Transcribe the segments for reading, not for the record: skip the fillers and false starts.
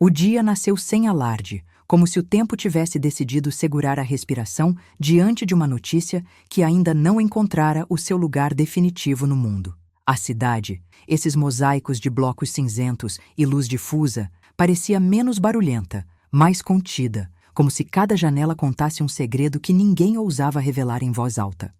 O dia nasceu sem alarde, como se o tempo tivesse decidido segurar a respiração diante de uma notícia que ainda não encontrara o seu lugar definitivo no mundo. A cidade, esses mosaicos de blocos cinzentos e luz difusa, parecia menos barulhenta, mais contida, como se cada janela contasse um segredo que ninguém ousava revelar em voz alta.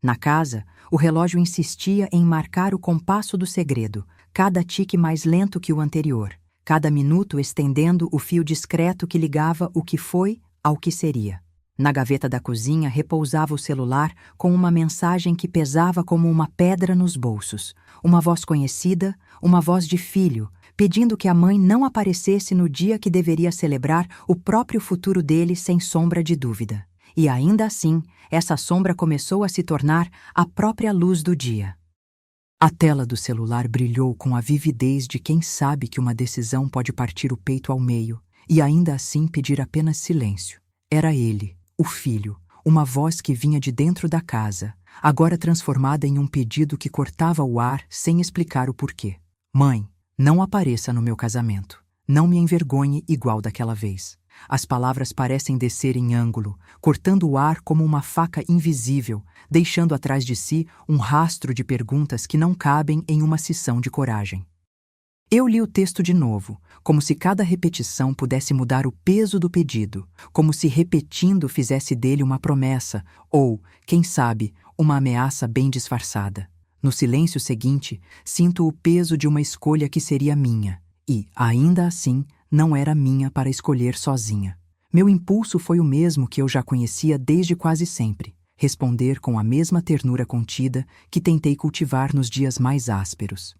Na casa, o relógio insistia em marcar o compasso do segredo, cada tique mais lento que o anterior, cada minuto estendendo o fio discreto que ligava o que foi ao que seria. Na gaveta da cozinha repousava o celular com uma mensagem que pesava como uma pedra nos bolsos. Uma voz conhecida, uma voz de filho, pedindo que a mãe não aparecesse no dia que deveria celebrar o próprio futuro dele sem sombra de dúvida. E ainda assim, essa sombra começou a se tornar a própria luz do dia. A tela do celular brilhou com a vividez de quem sabe que uma decisão pode partir o peito ao meio e ainda assim pedir apenas silêncio. Era ele, o filho, uma voz que vinha de dentro da casa, agora transformada em um pedido que cortava o ar sem explicar o porquê. Mãe, não apareça no meu casamento. Não me envergonhe igual daquela vez. As palavras parecem descer em ângulo, cortando o ar como uma faca invisível, deixando atrás de si um rastro de perguntas que não cabem em uma sessão de coragem. Eu li o texto de novo, como se cada repetição pudesse mudar o peso do pedido, como se repetindo fizesse dele uma promessa, ou, quem sabe, uma ameaça bem disfarçada. No silêncio seguinte, sinto o peso de uma escolha que seria minha, e, ainda assim, não era minha para escolher sozinha. Meu impulso foi o mesmo que eu já conhecia desde quase sempre, responder com a mesma ternura contida que tentei cultivar nos dias mais ásperos.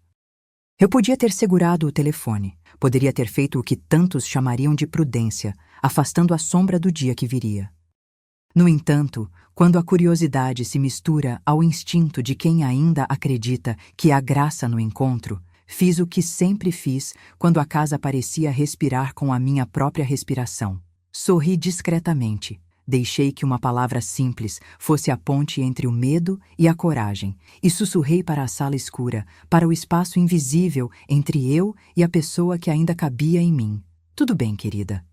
Eu podia ter segurado o telefone, poderia ter feito o que tantos chamariam de prudência, afastando a sombra do dia que viria. No entanto, quando a curiosidade se mistura ao instinto de quem ainda acredita que há graça no encontro, fiz o que sempre fiz quando a casa parecia respirar com a minha própria respiração. Sorri discretamente. Deixei que uma palavra simples fosse a ponte entre o medo e a coragem, e sussurrei para a sala escura, para o espaço invisível entre eu e a pessoa que ainda cabia em mim. Tudo bem, querida.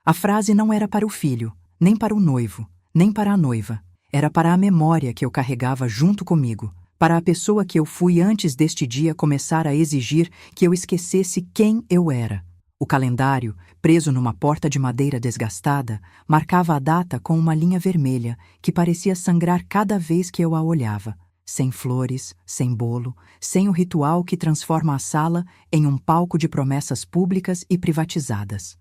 A frase não era para o filho, nem para o noivo, nem para a noiva. Era para a memória que eu carregava junto comigo, para a pessoa que eu fui antes deste dia começar a exigir que eu esquecesse quem eu era. O calendário, preso numa porta de madeira desgastada, marcava a data com uma linha vermelha que parecia sangrar cada vez que eu a olhava. Sem flores, sem bolo, sem o ritual que transforma a sala em um palco de promessas públicas e privatizadas.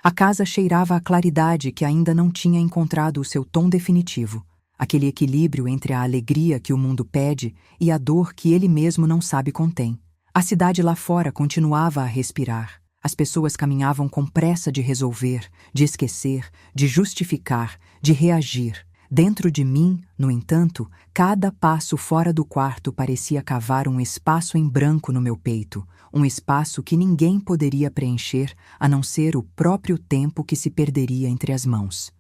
A casa cheirava a claridade que ainda não tinha encontrado o seu tom definitivo, aquele equilíbrio entre a alegria que o mundo pede e a dor que ele mesmo não sabe contém. A cidade lá fora continuava a respirar. As pessoas caminhavam com pressa de resolver, de esquecer, de justificar, de reagir. Dentro de mim, no entanto, cada passo fora do quarto parecia cavar um espaço em branco no meu peito, um espaço que ninguém poderia preencher a não ser o próprio tempo que se perderia entre as mãos.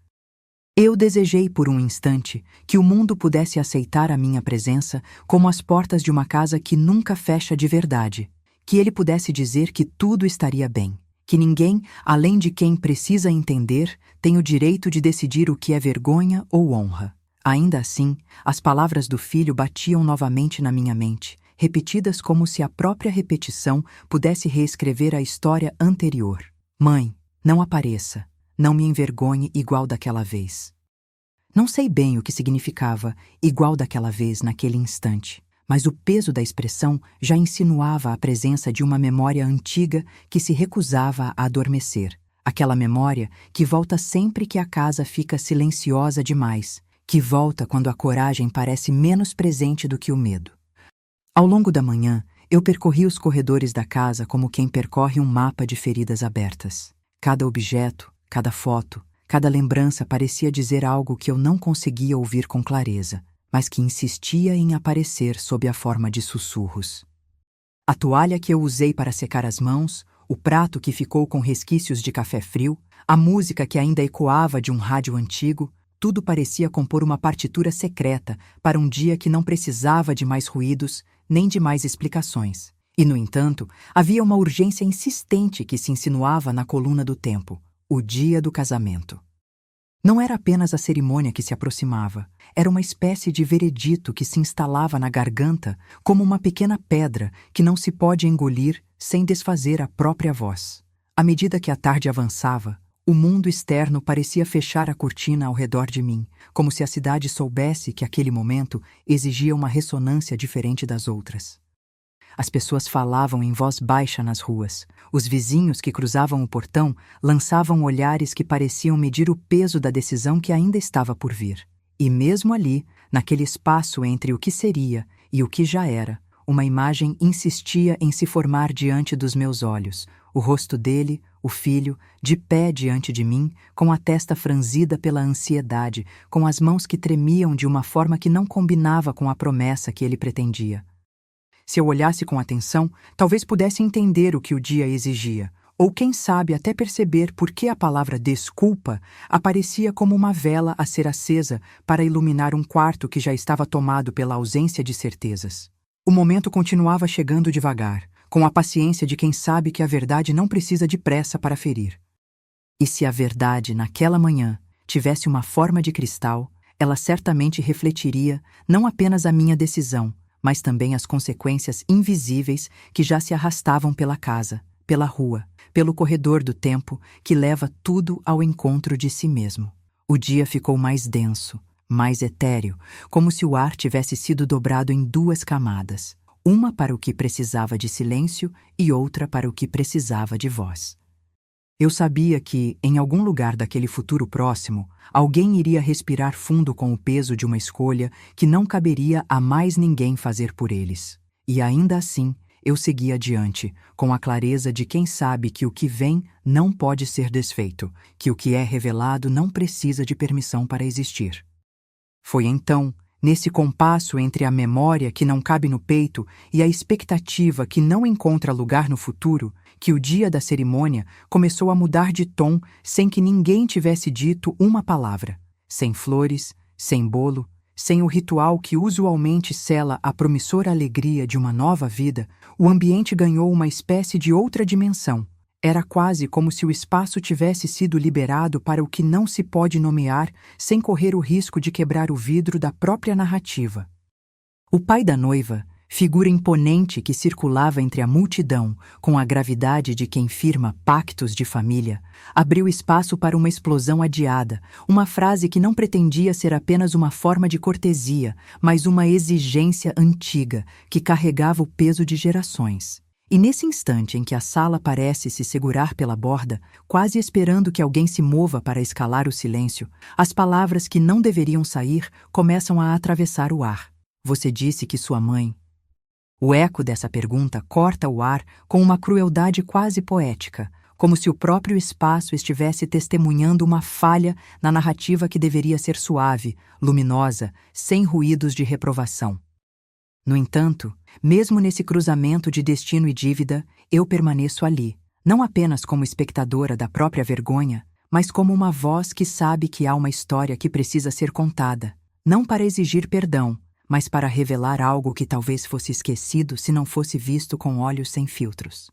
Eu desejei por um instante que o mundo pudesse aceitar a minha presença como as portas de uma casa que nunca fecha de verdade, que ele pudesse dizer que tudo estaria bem, que ninguém, além de quem precisa entender, tem o direito de decidir o que é vergonha ou honra. Ainda assim, as palavras do filho batiam novamente na minha mente, repetidas como se a própria repetição pudesse reescrever a história anterior. Mãe, não apareça, não me envergonhe igual daquela vez. Não sei bem o que significava igual daquela vez naquele instante, mas o peso da expressão já insinuava a presença de uma memória antiga que se recusava a adormecer. Aquela memória que volta sempre que a casa fica silenciosa demais, que volta quando a coragem parece menos presente do que o medo. Ao longo da manhã, eu percorri os corredores da casa como quem percorre um mapa de feridas abertas. Cada objeto, cada foto, cada lembrança parecia dizer algo que eu não conseguia ouvir com clareza, mas que insistia em aparecer sob a forma de sussurros. A toalha que eu usei para secar as mãos, o prato que ficou com resquícios de café frio, a música que ainda ecoava de um rádio antigo, tudo parecia compor uma partitura secreta para um dia que não precisava de mais ruídos nem de mais explicações. E, no entanto, havia uma urgência insistente que se insinuava na coluna do tempo: o dia do casamento. Não era apenas a cerimônia que se aproximava, era uma espécie de veredito que se instalava na garganta como uma pequena pedra que não se pode engolir sem desfazer a própria voz. À medida que a tarde avançava, o mundo externo parecia fechar a cortina ao redor de mim, como se a cidade soubesse que aquele momento exigia uma ressonância diferente das outras. As pessoas falavam em voz baixa nas ruas. Os vizinhos que cruzavam o portão lançavam olhares que pareciam medir o peso da decisão que ainda estava por vir. E mesmo ali, naquele espaço entre o que seria e o que já era, uma imagem insistia em se formar diante dos meus olhos. O rosto dele, o filho, de pé diante de mim, com a testa franzida pela ansiedade, com as mãos que tremiam de uma forma que não combinava com a promessa que ele pretendia. Se eu olhasse com atenção, talvez pudesse entender o que o dia exigia, ou quem sabe até perceber por que a palavra desculpa aparecia como uma vela a ser acesa para iluminar um quarto que já estava tomado pela ausência de certezas. O momento continuava chegando devagar, com a paciência de quem sabe que a verdade não precisa de pressa para ferir. E se a verdade, naquela manhã, tivesse uma forma de cristal, ela certamente refletiria não apenas a minha decisão, mas também as consequências invisíveis que já se arrastavam pela casa, pela rua, pelo corredor do tempo que leva tudo ao encontro de si mesmo. O dia ficou mais denso, mais etéreo, como se o ar tivesse sido dobrado em duas camadas, uma para o que precisava de silêncio e outra para o que precisava de voz. Eu sabia que, em algum lugar daquele futuro próximo, alguém iria respirar fundo com o peso de uma escolha que não caberia a mais ninguém fazer por eles. E ainda assim, eu segui adiante, com a clareza de quem sabe que o que vem não pode ser desfeito, que o que é revelado não precisa de permissão para existir. Foi então, nesse compasso entre a memória que não cabe no peito e a expectativa que não encontra lugar no futuro, que o dia da cerimônia começou a mudar de tom sem que ninguém tivesse dito uma palavra. Sem flores, sem bolo, sem o ritual que usualmente sela a promissora alegria de uma nova vida, o ambiente ganhou uma espécie de outra dimensão. Era quase como se o espaço tivesse sido liberado para o que não se pode nomear sem correr o risco de quebrar o vidro da própria narrativa. O pai da noiva, figura imponente que circulava entre a multidão com a gravidade de quem firma pactos de família, abriu espaço para uma explosão adiada, uma frase que não pretendia ser apenas uma forma de cortesia, mas uma exigência antiga que carregava o peso de gerações. E nesse instante em que a sala parece se segurar pela borda, quase esperando que alguém se mova para escalar o silêncio, as palavras que não deveriam sair começam a atravessar o ar. Você disse que sua mãe... O eco dessa pergunta corta o ar com uma crueldade quase poética, como se o próprio espaço estivesse testemunhando uma falha na narrativa que deveria ser suave, luminosa, sem ruídos de reprovação. No entanto, mesmo nesse cruzamento de destino e dívida, eu permaneço ali, não apenas como espectadora da própria vergonha, mas como uma voz que sabe que há uma história que precisa ser contada, não para exigir perdão, mas para revelar algo que talvez fosse esquecido se não fosse visto com olhos sem filtros.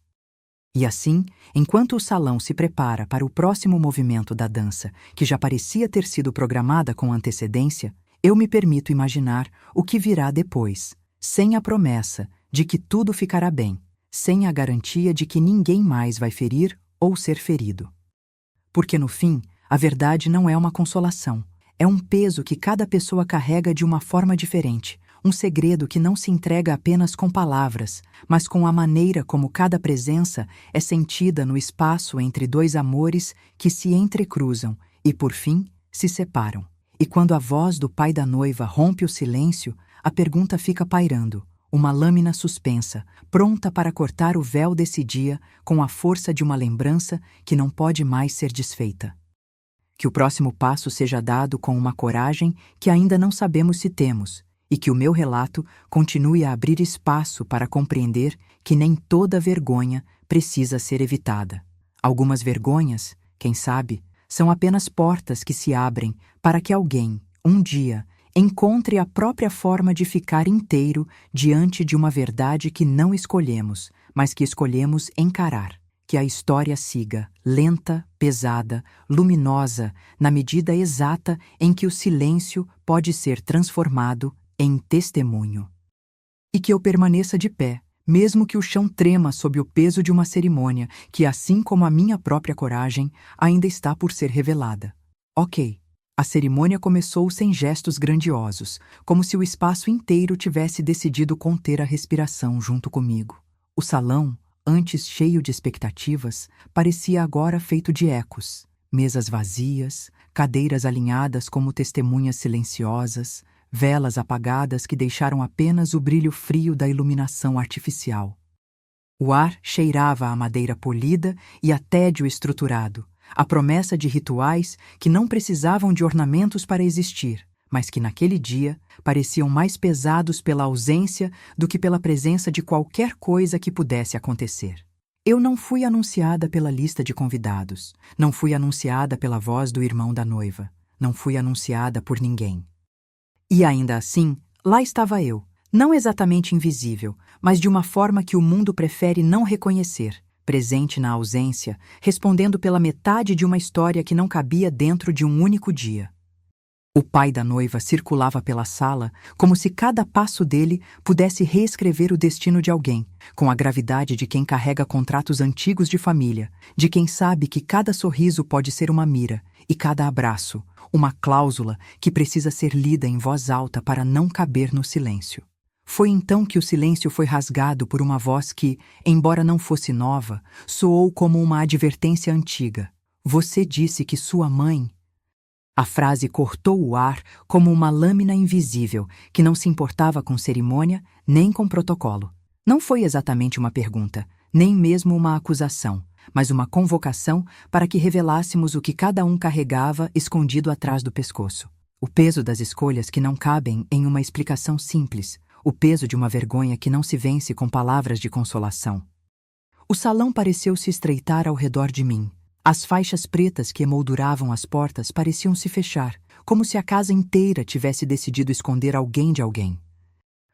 E assim, enquanto o salão se prepara para o próximo movimento da dança, que já parecia ter sido programada com antecedência, eu me permito imaginar o que virá depois, sem a promessa de que tudo ficará bem, sem a garantia de que ninguém mais vai ferir ou ser ferido. Porque no fim, a verdade não é uma consolação. É um peso que cada pessoa carrega de uma forma diferente, um segredo que não se entrega apenas com palavras, mas com a maneira como cada presença é sentida no espaço entre dois amores que se entrecruzam e, por fim, se separam. E quando a voz do pai da noiva rompe o silêncio, a pergunta fica pairando, uma lâmina suspensa, pronta para cortar o véu desse dia com a força de uma lembrança que não pode mais ser desfeita. Que o próximo passo seja dado com uma coragem que ainda não sabemos se temos, e que o meu relato continue a abrir espaço para compreender que nem toda vergonha precisa ser evitada. Algumas vergonhas, quem sabe, são apenas portas que se abrem para que alguém, um dia, encontre a própria forma de ficar inteiro diante de uma verdade que não escolhemos, mas que escolhemos encarar. Que a história siga, lenta, pesada, luminosa, na medida exata em que o silêncio pode ser transformado em testemunho. E que eu permaneça de pé, mesmo que o chão trema sob o peso de uma cerimônia que, assim como a minha própria coragem, ainda está por ser revelada. Ok. A cerimônia começou sem gestos grandiosos, como se o espaço inteiro tivesse decidido conter a respiração junto comigo. O salão, antes cheio de expectativas, parecia agora feito de ecos. Mesas vazias, cadeiras alinhadas como testemunhas silenciosas, velas apagadas que deixaram apenas o brilho frio da iluminação artificial. O ar cheirava a madeira polida e a tédio estruturado, a promessa de rituais que não precisavam de ornamentos para existir, mas que naquele dia pareciam mais pesados pela ausência do que pela presença de qualquer coisa que pudesse acontecer. Eu não fui anunciada pela lista de convidados, não fui anunciada pela voz do irmão da noiva, não fui anunciada por ninguém. E ainda assim, lá estava eu, não exatamente invisível, mas de uma forma que o mundo prefere não reconhecer, presente na ausência, respondendo pela metade de uma história que não cabia dentro de um único dia. O pai da noiva circulava pela sala como se cada passo dele pudesse reescrever o destino de alguém, com a gravidade de quem carrega contratos antigos de família, de quem sabe que cada sorriso pode ser uma mira e cada abraço uma cláusula que precisa ser lida em voz alta para não caber no silêncio. Foi então que o silêncio foi rasgado por uma voz que, embora não fosse nova, soou como uma advertência antiga. Você disse que sua mãe... A frase cortou o ar como uma lâmina invisível que não se importava com cerimônia nem com protocolo. Não foi exatamente uma pergunta, nem mesmo uma acusação, mas uma convocação para que revelássemos o que cada um carregava escondido atrás do pescoço. O peso das escolhas que não cabem em uma explicação simples, o peso de uma vergonha que não se vence com palavras de consolação. O salão pareceu se estreitar ao redor de mim. As faixas pretas que emolduravam as portas pareciam se fechar, como se a casa inteira tivesse decidido esconder alguém de alguém.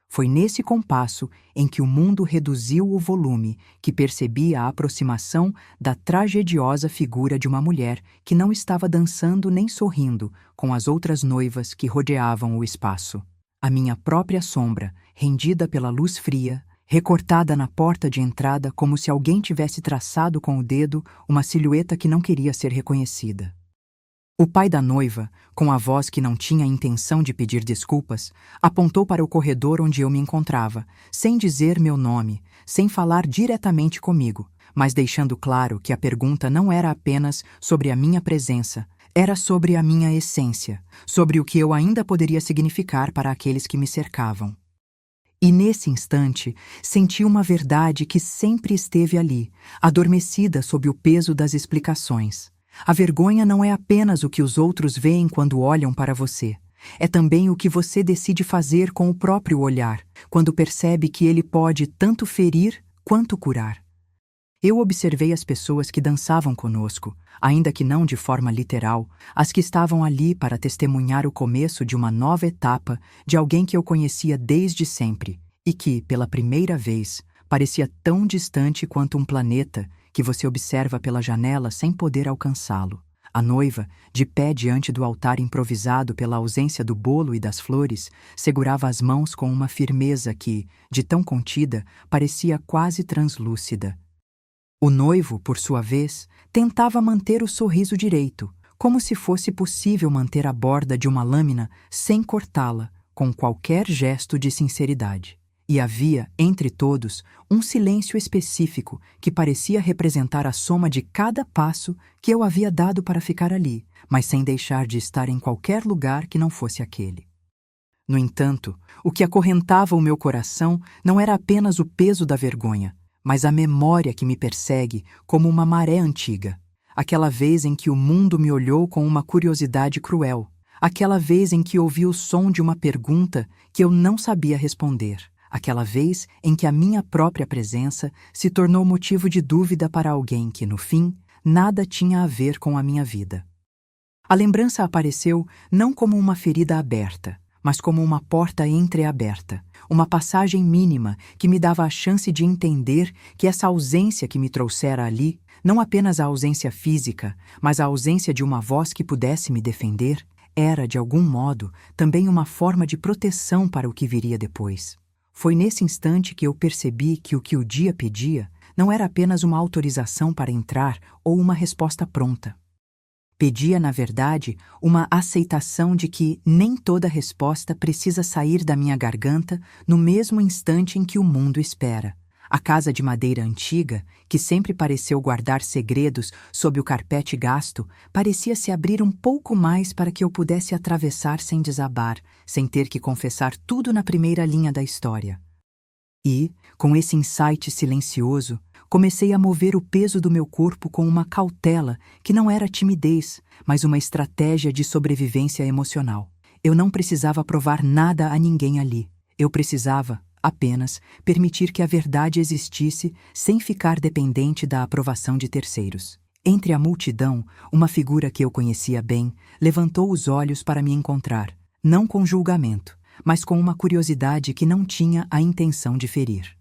Foi nesse compasso em que o mundo reduziu o volume que percebi a aproximação da tragediosa figura de uma mulher que não estava dançando nem sorrindo com as outras noivas que rodeavam o espaço. A minha própria sombra, rendida pela luz fria, recortada na porta de entrada como se alguém tivesse traçado com o dedo uma silhueta que não queria ser reconhecida. O pai da noiva, com a voz que não tinha intenção de pedir desculpas, apontou para o corredor onde eu me encontrava, sem dizer meu nome, sem falar diretamente comigo, mas deixando claro que a pergunta não era apenas sobre a minha presença, era sobre a minha essência, sobre o que eu ainda poderia significar para aqueles que me cercavam. E nesse instante, senti uma verdade que sempre esteve ali, adormecida sob o peso das explicações. A vergonha não é apenas o que os outros veem quando olham para você. É também o que você decide fazer com o próprio olhar, quando percebe que ele pode tanto ferir quanto curar. Eu observei as pessoas que dançavam conosco, ainda que não de forma literal, as que estavam ali para testemunhar o começo de uma nova etapa de alguém que eu conhecia desde sempre e que, pela primeira vez, parecia tão distante quanto um planeta que você observa pela janela sem poder alcançá-lo. A noiva, de pé diante do altar improvisado pela ausência do bolo e das flores, segurava as mãos com uma firmeza que, de tão contida, parecia quase translúcida. O noivo, por sua vez, tentava manter o sorriso direito, como se fosse possível manter a borda de uma lâmina sem cortá-la, com qualquer gesto de sinceridade. E havia, entre todos, um silêncio específico que parecia representar a soma de cada passo que eu havia dado para ficar ali, mas sem deixar de estar em qualquer lugar que não fosse aquele. No entanto, o que acorrentava o meu coração não era apenas o peso da vergonha, mas a memória que me persegue como uma maré antiga. Aquela vez em que o mundo me olhou com uma curiosidade cruel. Aquela vez em que ouvi o som de uma pergunta que eu não sabia responder. Aquela vez em que a minha própria presença se tornou motivo de dúvida para alguém que, no fim, nada tinha a ver com a minha vida. A lembrança apareceu não como uma ferida aberta, mas como uma porta entreaberta, uma passagem mínima que me dava a chance de entender que essa ausência que me trouxera ali, não apenas a ausência física, mas a ausência de uma voz que pudesse me defender, era, de algum modo, também uma forma de proteção para o que viria depois. Foi nesse instante que eu percebi que o dia pedia não era apenas uma autorização para entrar ou uma resposta pronta. Pedia, na verdade, uma aceitação de que nem toda resposta precisa sair da minha garganta no mesmo instante em que o mundo espera. A casa de madeira antiga, que sempre pareceu guardar segredos sob o carpete gasto, parecia se abrir um pouco mais para que eu pudesse atravessar sem desabar, sem ter que confessar tudo na primeira linha da história. E, com esse insight silencioso, comecei a mover o peso do meu corpo com uma cautela que não era timidez, mas uma estratégia de sobrevivência emocional. Eu não precisava provar nada a ninguém ali. Eu precisava, apenas, permitir que a verdade existisse sem ficar dependente da aprovação de terceiros. Entre a multidão, uma figura que eu conhecia bem levantou os olhos para me encontrar, não com julgamento, mas com uma curiosidade que não tinha a intenção de ferir.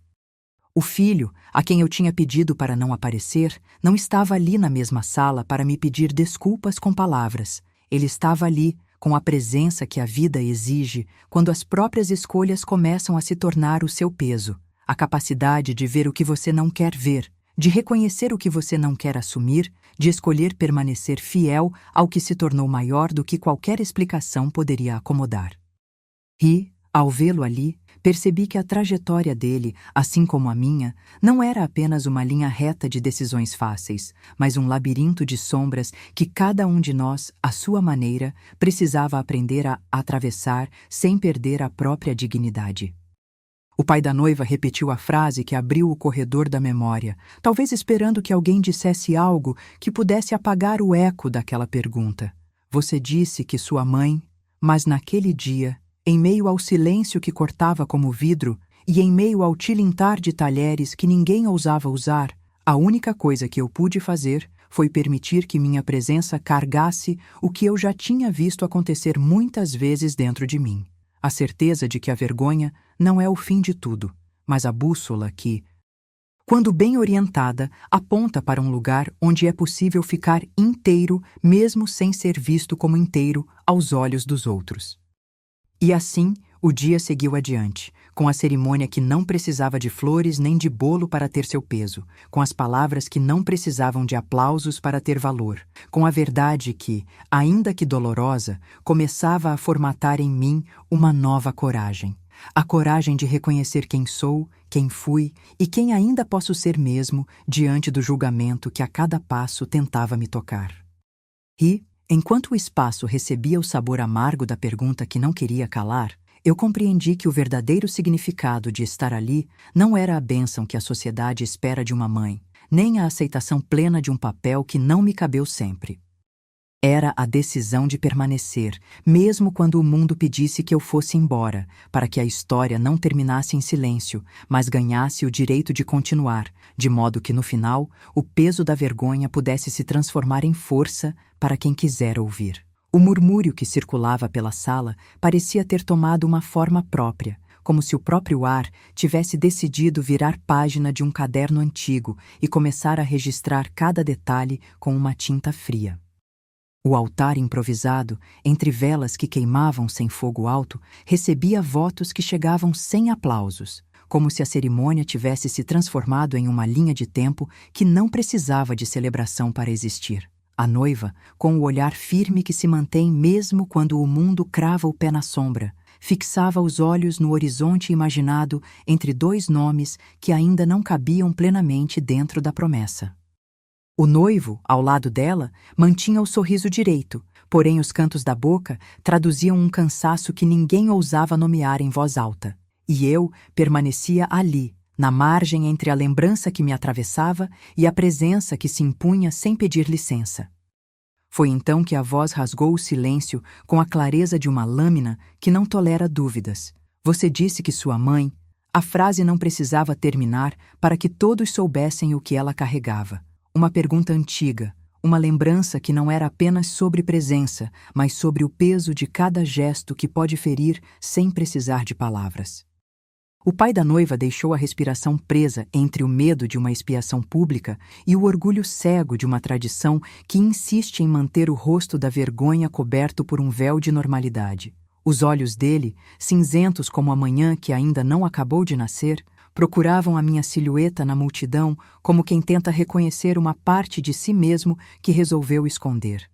O filho, a quem eu tinha pedido para não aparecer, não estava ali na mesma sala para me pedir desculpas com palavras. Ele estava ali, com a presença que a vida exige quando as próprias escolhas começam a se tornar o seu peso, a capacidade de ver o que você não quer ver, de reconhecer o que você não quer assumir, de escolher permanecer fiel ao que se tornou maior do que qualquer explicação poderia acomodar. E, ao vê-lo ali, percebi que a trajetória dele, assim como a minha, não era apenas uma linha reta de decisões fáceis, mas um labirinto de sombras que cada um de nós, à sua maneira, precisava aprender a atravessar sem perder a própria dignidade. O pai da noiva repetiu a frase que abriu o corredor da memória, talvez esperando que alguém dissesse algo que pudesse apagar o eco daquela pergunta. Você disse que sua mãe, mas naquele dia, em meio ao silêncio que cortava como vidro e em meio ao tilintar de talheres que ninguém ousava usar, a única coisa que eu pude fazer foi permitir que minha presença carregasse o que eu já tinha visto acontecer muitas vezes dentro de mim. A certeza de que a vergonha não é o fim de tudo, mas a bússola que, quando bem orientada, aponta para um lugar onde é possível ficar inteiro mesmo sem ser visto como inteiro aos olhos dos outros. E assim, o dia seguiu adiante, com a cerimônia que não precisava de flores nem de bolo para ter seu peso, com as palavras que não precisavam de aplausos para ter valor, com a verdade que, ainda que dolorosa, começava a formatar em mim uma nova coragem. A coragem de reconhecer quem sou, quem fui e quem ainda posso ser mesmo diante do julgamento que a cada passo tentava me tocar. E, enquanto o espaço recebia o sabor amargo da pergunta que não queria calar, eu compreendi que o verdadeiro significado de estar ali não era a bênção que a sociedade espera de uma mãe, nem a aceitação plena de um papel que não me cabeu sempre. Era a decisão de permanecer, mesmo quando o mundo pedisse que eu fosse embora, para que a história não terminasse em silêncio, mas ganhasse o direito de continuar, de modo que, no final, o peso da vergonha pudesse se transformar em força para quem quiser ouvir. O murmúrio que circulava pela sala parecia ter tomado uma forma própria, como se o próprio ar tivesse decidido virar página de um caderno antigo e começar a registrar cada detalhe com uma tinta fria. O altar improvisado, entre velas que queimavam sem fogo alto, recebia votos que chegavam sem aplausos, como se a cerimônia tivesse se transformado em uma linha de tempo que não precisava de celebração para existir. A noiva, com o olhar firme que se mantém mesmo quando o mundo crava o pé na sombra, fixava os olhos no horizonte imaginado entre dois nomes que ainda não cabiam plenamente dentro da promessa. O noivo, ao lado dela, mantinha o sorriso direito, porém os cantos da boca traduziam um cansaço que ninguém ousava nomear em voz alta. E eu permanecia ali, na margem entre a lembrança que me atravessava e a presença que se impunha sem pedir licença. Foi então que a voz rasgou o silêncio com a clareza de uma lâmina que não tolera dúvidas. Você disse que sua mãe... A frase não precisava terminar para que todos soubessem o que ela carregava. Uma pergunta antiga, Uma lembrança que não era apenas sobre presença, mas sobre o peso de cada gesto que pode ferir sem precisar de palavras. O pai da noiva deixou a respiração presa entre o medo de uma expiação pública e o orgulho cego de uma tradição que insiste em manter o rosto da vergonha coberto por um véu de normalidade. Os olhos dele, cinzentos como a manhã que ainda não acabou de nascer, procuravam a minha silhueta na multidão como quem tenta reconhecer uma parte de si mesmo que resolveu esconder.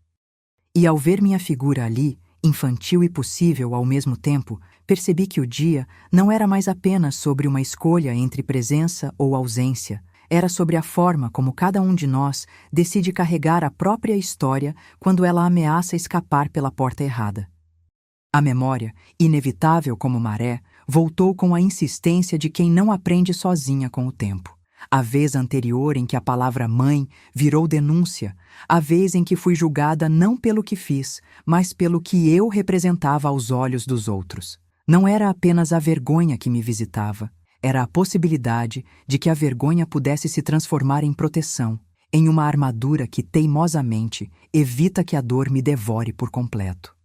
E ao ver minha figura ali, infantil e possível ao mesmo tempo, percebi que o dia não era mais apenas sobre uma escolha entre presença ou ausência, era sobre a forma como cada um de nós decide carregar a própria história quando ela ameaça escapar pela porta errada. A memória, inevitável como maré, voltou com a insistência de quem não aprende sozinha com o tempo. A vez anterior em que a palavra mãe virou denúncia, a vez em que fui julgada não pelo que fiz, mas pelo que eu representava aos olhos dos outros. Não era apenas a vergonha que me visitava, era a possibilidade de que a vergonha pudesse se transformar em proteção, em uma armadura que teimosamente evita que a dor me devore por completo.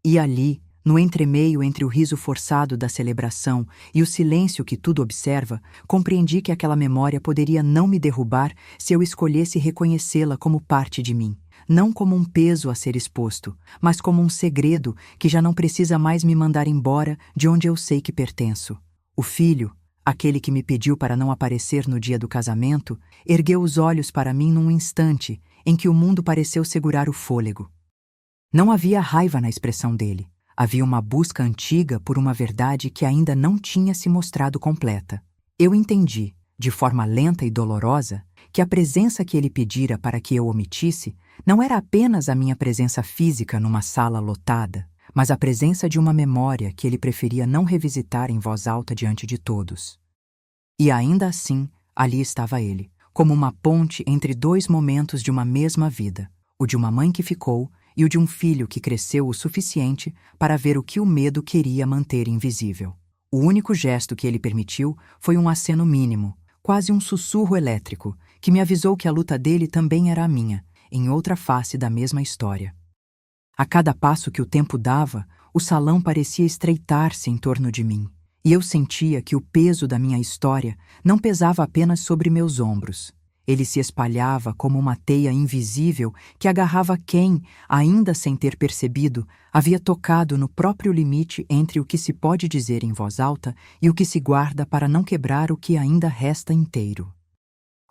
E ali, no entremeio entre o riso forçado da celebração e o silêncio que tudo observa, compreendi que aquela memória poderia não me derrubar se eu escolhesse reconhecê-la como parte de mim, não como um peso a ser exposto, mas como um segredo que já não precisa mais me mandar embora de onde eu sei que pertenço. O filho, aquele que me pediu para não aparecer no dia do casamento, ergueu os olhos para mim num instante em que o mundo pareceu segurar o fôlego. Não havia raiva na expressão dele. Havia uma busca antiga por uma verdade que ainda não tinha se mostrado completa. Eu entendi, de forma lenta e dolorosa, que a presença que ele pedira para que eu omitisse não era apenas a minha presença física numa sala lotada, mas a presença de uma memória que ele preferia não revisitar em voz alta diante de todos. E ainda assim, ali estava ele, como uma ponte entre dois momentos de uma mesma vida, o de uma mãe que ficou e o de um filho que cresceu o suficiente para ver o que o medo queria manter invisível. O único gesto que ele permitiu foi um aceno mínimo, quase um sussurro elétrico, que me avisou que a luta dele também era a minha, em outra face da mesma história. A cada passo que o tempo dava, o salão parecia estreitar-se em torno de mim, e eu sentia que o peso da minha história não pesava apenas sobre meus ombros. Ele se espalhava como uma teia invisível que agarrava quem, ainda sem ter percebido, havia tocado no próprio limite entre o que se pode dizer em voz alta e o que se guarda para não quebrar o que ainda resta inteiro.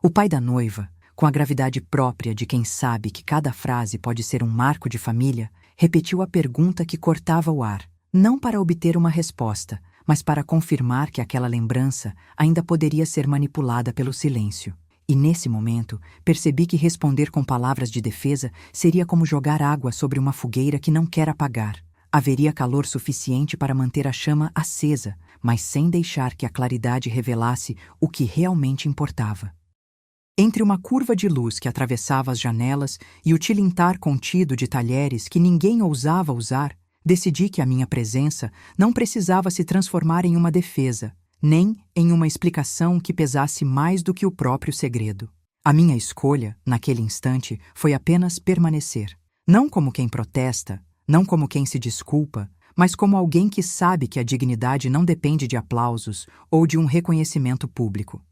O pai da noiva, com a gravidade própria de quem sabe que cada frase pode ser um marco de família, repetiu a pergunta que cortava o ar, não para obter uma resposta, mas para confirmar que aquela lembrança ainda poderia ser manipulada pelo silêncio. E nesse momento, percebi que responder com palavras de defesa seria como jogar água sobre uma fogueira que não quer apagar. Haveria calor suficiente para manter a chama acesa, mas sem deixar que a claridade revelasse o que realmente importava. Entre uma curva de luz que atravessava as janelas e o tilintar contido de talheres que ninguém ousava usar, decidi que a minha presença não precisava se transformar em uma defesa, nem em uma explicação que pesasse mais do que o próprio segredo. A minha escolha, naquele instante, foi apenas permanecer. Não como quem protesta, não como quem se desculpa, mas como alguém que sabe que a dignidade não depende de aplausos ou de um reconhecimento público.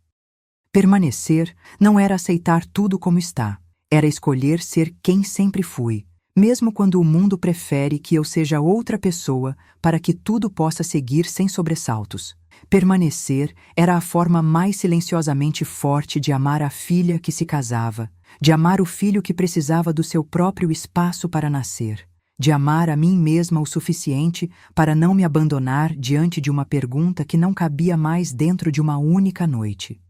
Permanecer não era aceitar tudo como está, era escolher ser quem sempre fui, mesmo quando o mundo prefere que eu seja outra pessoa para que tudo possa seguir sem sobressaltos. Permanecer era a forma mais silenciosamente forte de amar a filha que se casava, de amar o filho que precisava do seu próprio espaço para nascer, de amar a mim mesma o suficiente para não me abandonar diante de uma pergunta que não cabia mais dentro de uma única noite.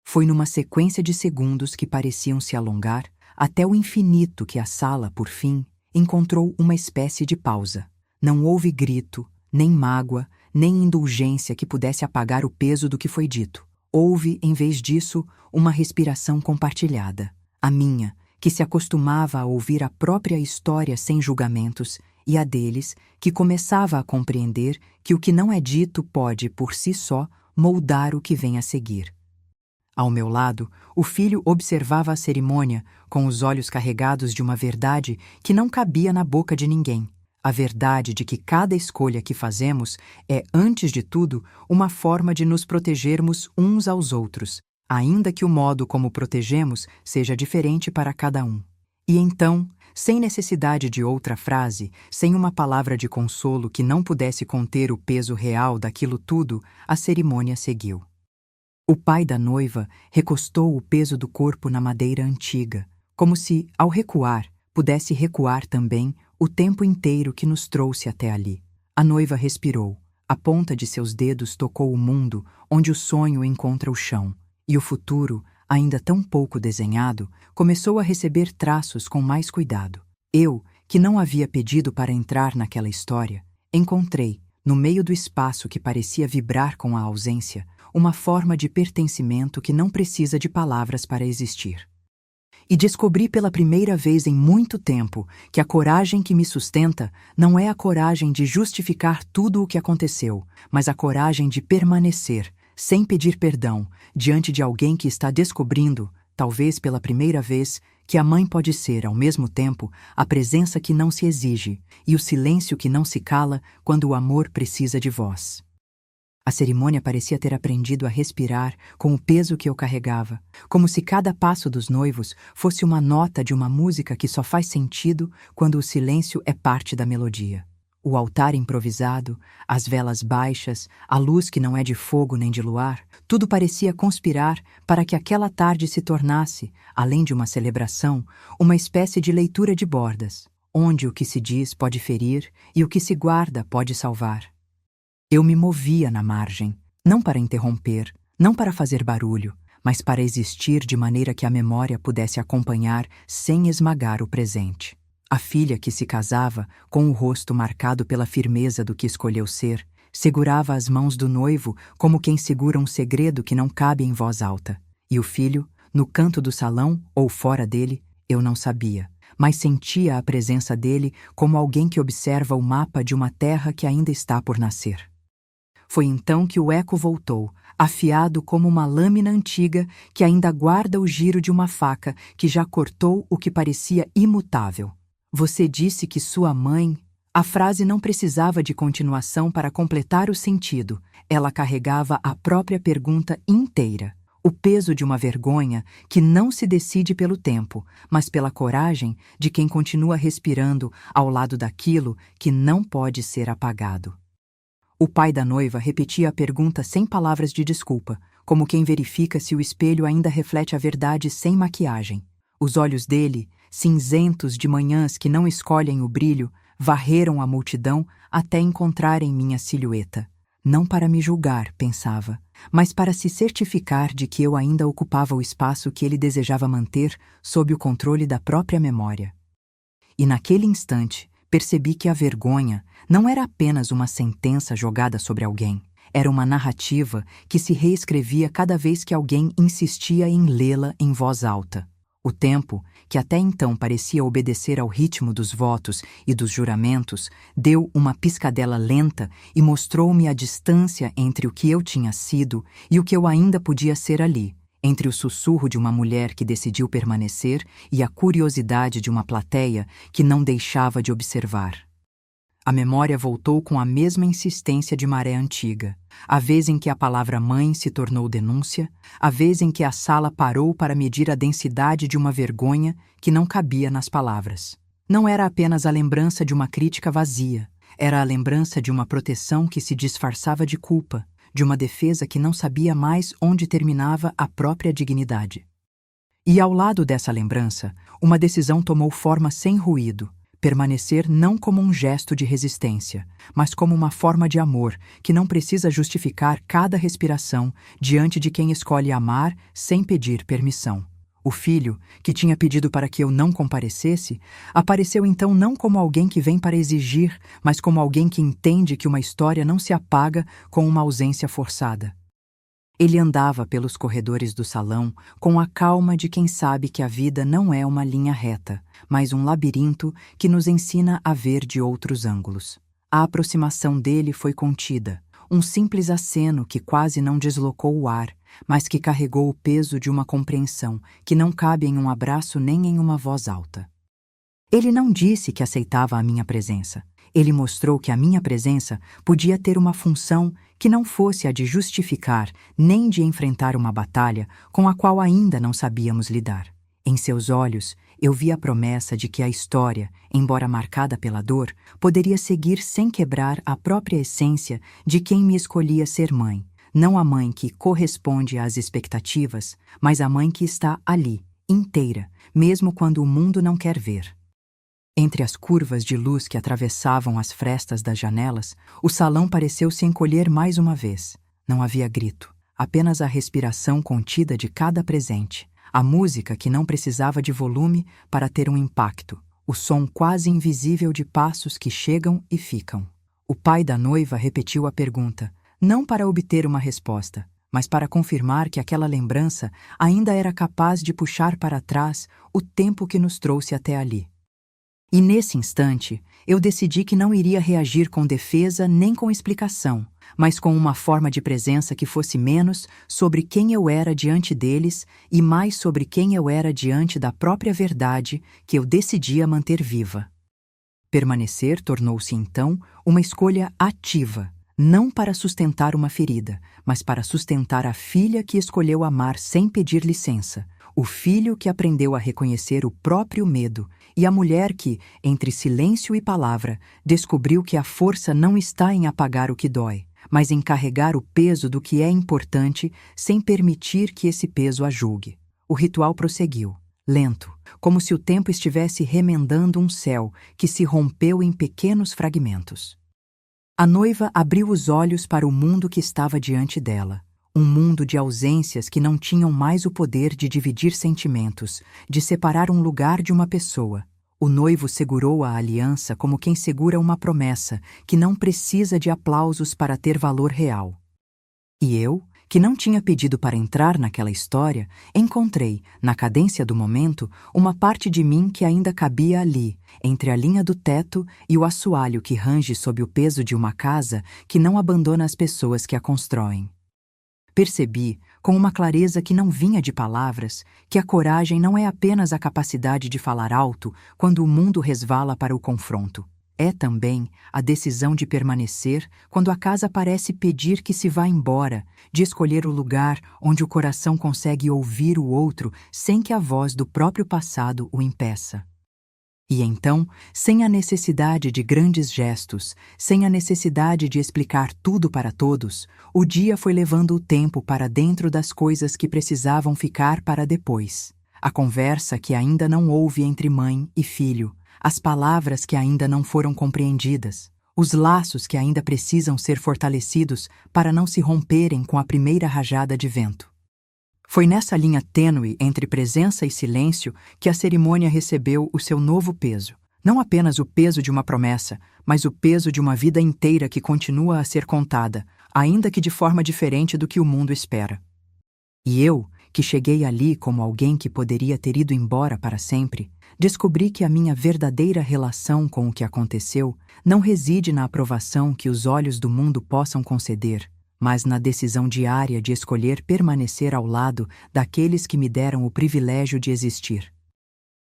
Foi numa sequência de segundos que pareciam se alongar até o infinito que a sala, por fim, encontrou uma espécie de pausa. Não houve grito, nem mágoa, nem indulgência que pudesse apagar o peso do que foi dito. Houve, em vez disso, uma respiração compartilhada. A minha, que se acostumava a ouvir a própria história sem julgamentos, e a deles, que começava a compreender que o que não é dito pode, por si só, moldar o que vem a seguir. Ao meu lado, o filho observava a cerimônia, com os olhos carregados de uma verdade que não cabia na boca de ninguém. A verdade de que cada escolha que fazemos é, antes de tudo, uma forma de nos protegermos uns aos outros, ainda que o modo como protegemos seja diferente para cada um. E então, sem necessidade de outra frase, sem uma palavra de consolo que não pudesse conter o peso real daquilo tudo, a cerimônia seguiu. O pai da noiva recostou o peso do corpo na madeira antiga, como se, ao recuar, pudesse recuar também o tempo inteiro que nos trouxe até ali. A noiva respirou, a ponta de seus dedos tocou o mundo onde o sonho encontra o chão, e o futuro, ainda tão pouco desenhado, começou a receber traços com mais cuidado. Eu, que não havia pedido para entrar naquela história, encontrei, no meio do espaço que parecia vibrar com a ausência, uma forma de pertencimento que não precisa de palavras para existir. E descobri pela primeira vez em muito tempo que a coragem que me sustenta não é a coragem de justificar tudo o que aconteceu, mas a coragem de permanecer, sem pedir perdão, diante de alguém que está descobrindo, talvez pela primeira vez, que a mãe pode ser, ao mesmo tempo, a presença que não se exige e o silêncio que não se cala quando o amor precisa de voz. A cerimônia parecia ter aprendido a respirar com o peso que eu carregava, como se cada passo dos noivos fosse uma nota de uma música que só faz sentido quando o silêncio é parte da melodia. O altar improvisado, as velas baixas, a luz que não é de fogo nem de luar, tudo parecia conspirar para que aquela tarde se tornasse, além de uma celebração, uma espécie de leitura de bordas, onde o que se diz pode ferir e o que se guarda pode salvar. Eu me movia na margem, não para interromper, não para fazer barulho, mas para existir de maneira que a memória pudesse acompanhar sem esmagar o presente. A filha que se casava, com o rosto marcado pela firmeza do que escolheu ser, segurava as mãos do noivo como quem segura um segredo que não cabe em voz alta. E o filho, no canto do salão ou fora dele, eu não sabia, mas sentia a presença dele como alguém que observa o mapa de uma terra que ainda está por nascer. Foi então que o eco voltou, afiado como uma lâmina antiga que ainda guarda o giro de uma faca que já cortou o que parecia imutável. Você disse que sua mãe... A frase não precisava de continuação para completar o sentido. Ela carregava a própria pergunta inteira. O peso de uma vergonha que não se decide pelo tempo, mas pela coragem de quem continua respirando ao lado daquilo que não pode ser apagado. O pai da noiva repetia a pergunta sem palavras de desculpa, como quem verifica se o espelho ainda reflete a verdade sem maquiagem. Os olhos dele, cinzentos de manhãs que não escolhem o brilho, varreram a multidão até encontrarem minha silhueta. Não para me julgar, pensava, mas para se certificar de que eu ainda ocupava o espaço que ele desejava manter sob o controle da própria memória. E naquele instante, percebi que a vergonha não era apenas uma sentença jogada sobre alguém. Era uma narrativa que se reescrevia cada vez que alguém insistia em lê-la em voz alta. O tempo, que até então parecia obedecer ao ritmo dos votos e dos juramentos, deu uma piscadela lenta e mostrou-me a distância entre o que eu tinha sido e o que eu ainda podia ser ali, entre o sussurro de uma mulher que decidiu permanecer e a curiosidade de uma plateia que não deixava de observar. A memória voltou com a mesma insistência de maré antiga, a vez em que a palavra mãe se tornou denúncia, a vez em que a sala parou para medir a densidade de uma vergonha que não cabia nas palavras. Não era apenas a lembrança de uma crítica vazia, era a lembrança de uma proteção que se disfarçava de culpa, de uma defesa que não sabia mais onde terminava a própria dignidade. E ao lado dessa lembrança, uma decisão tomou forma sem ruído, permanecer não como um gesto de resistência, mas como uma forma de amor que não precisa justificar cada respiração diante de quem escolhe amar sem pedir permissão. O filho, que tinha pedido para que eu não comparecesse, apareceu então não como alguém que vem para exigir, mas como alguém que entende que uma história não se apaga com uma ausência forçada. Ele andava pelos corredores do salão com a calma de quem sabe que a vida não é uma linha reta, mas um labirinto que nos ensina a ver de outros ângulos. A aproximação dele foi contida, um simples aceno que quase não deslocou o ar, mas que carregou o peso de uma compreensão que não cabe em um abraço nem em uma voz alta. Ele não disse que aceitava a minha presença. Ele mostrou que a minha presença podia ter uma função que não fosse a de justificar nem de enfrentar uma batalha com a qual ainda não sabíamos lidar. Em seus olhos, eu vi a promessa de que a história, embora marcada pela dor, poderia seguir sem quebrar a própria essência de quem me escolhia ser mãe. Não a mãe que corresponde às expectativas, mas a mãe que está ali, inteira, mesmo quando o mundo não quer ver. Entre as curvas de luz que atravessavam as frestas das janelas, o salão pareceu se encolher mais uma vez. Não havia grito, apenas a respiração contida de cada presente, a música que não precisava de volume para ter um impacto, o som quase invisível de passos que chegam e ficam. O pai da noiva repetiu a pergunta, não para obter uma resposta, mas para confirmar que aquela lembrança ainda era capaz de puxar para trás o tempo que nos trouxe até ali. E nesse instante, eu decidi que não iria reagir com defesa nem com explicação, mas com uma forma de presença que fosse menos sobre quem eu era diante deles e mais sobre quem eu era diante da própria verdade que eu decidia manter viva. Permanecer tornou-se, então, uma escolha ativa, não para sustentar uma ferida, mas para sustentar a filha que escolheu amar sem pedir licença, o filho que aprendeu a reconhecer o próprio medo e a mulher que, entre silêncio e palavra, descobriu que a força não está em apagar o que dói, mas em carregar o peso do que é importante sem permitir que esse peso a julgue. O ritual prosseguiu, lento, como se o tempo estivesse remendando um céu que se rompeu em pequenos fragmentos. A noiva abriu os olhos para o mundo que estava diante dela. Um mundo de ausências que não tinham mais o poder de dividir sentimentos, de separar um lugar de uma pessoa. O noivo segurou a aliança como quem segura uma promessa que não precisa de aplausos para ter valor real. E eu, que não tinha pedido para entrar naquela história, encontrei, na cadência do momento, uma parte de mim que ainda cabia ali, entre a linha do teto e o assoalho que range sob o peso de uma casa que não abandona as pessoas que a constroem. Percebi, com uma clareza que não vinha de palavras, que a coragem não é apenas a capacidade de falar alto quando o mundo resvala para o confronto. É também a decisão de permanecer quando a casa parece pedir que se vá embora, de escolher o lugar onde o coração consegue ouvir o outro sem que a voz do próprio passado o impeça. E então, sem a necessidade de grandes gestos, sem a necessidade de explicar tudo para todos, o dia foi levando o tempo para dentro das coisas que precisavam ficar para depois. A conversa que ainda não houve entre mãe e filho, as palavras que ainda não foram compreendidas, os laços que ainda precisam ser fortalecidos para não se romperem com a primeira rajada de vento. Foi nessa linha tênue entre presença e silêncio que a cerimônia recebeu o seu novo peso. Não apenas o peso de uma promessa, mas o peso de uma vida inteira que continua a ser contada, ainda que de forma diferente do que o mundo espera. E eu, que cheguei ali como alguém que poderia ter ido embora para sempre, descobri que a minha verdadeira relação com o que aconteceu não reside na aprovação que os olhos do mundo possam conceder, mas na decisão diária de escolher permanecer ao lado daqueles que me deram o privilégio de existir.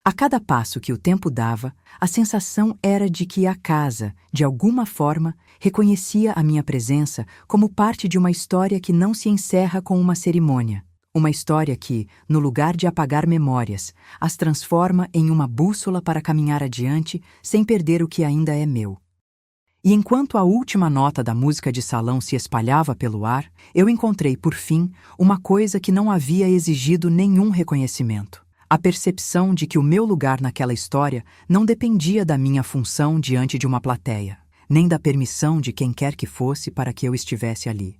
A cada passo que o tempo dava, a sensação era de que a casa, de alguma forma, reconhecia a minha presença como parte de uma história que não se encerra com uma cerimônia. Uma história que, no lugar de apagar memórias, as transforma em uma bússola para caminhar adiante sem perder o que ainda é meu. E enquanto a última nota da música de salão se espalhava pelo ar, eu encontrei, por fim, uma coisa que não havia exigido nenhum reconhecimento. A percepção de que o meu lugar naquela história não dependia da minha função diante de uma plateia, nem da permissão de quem quer que fosse para que eu estivesse ali.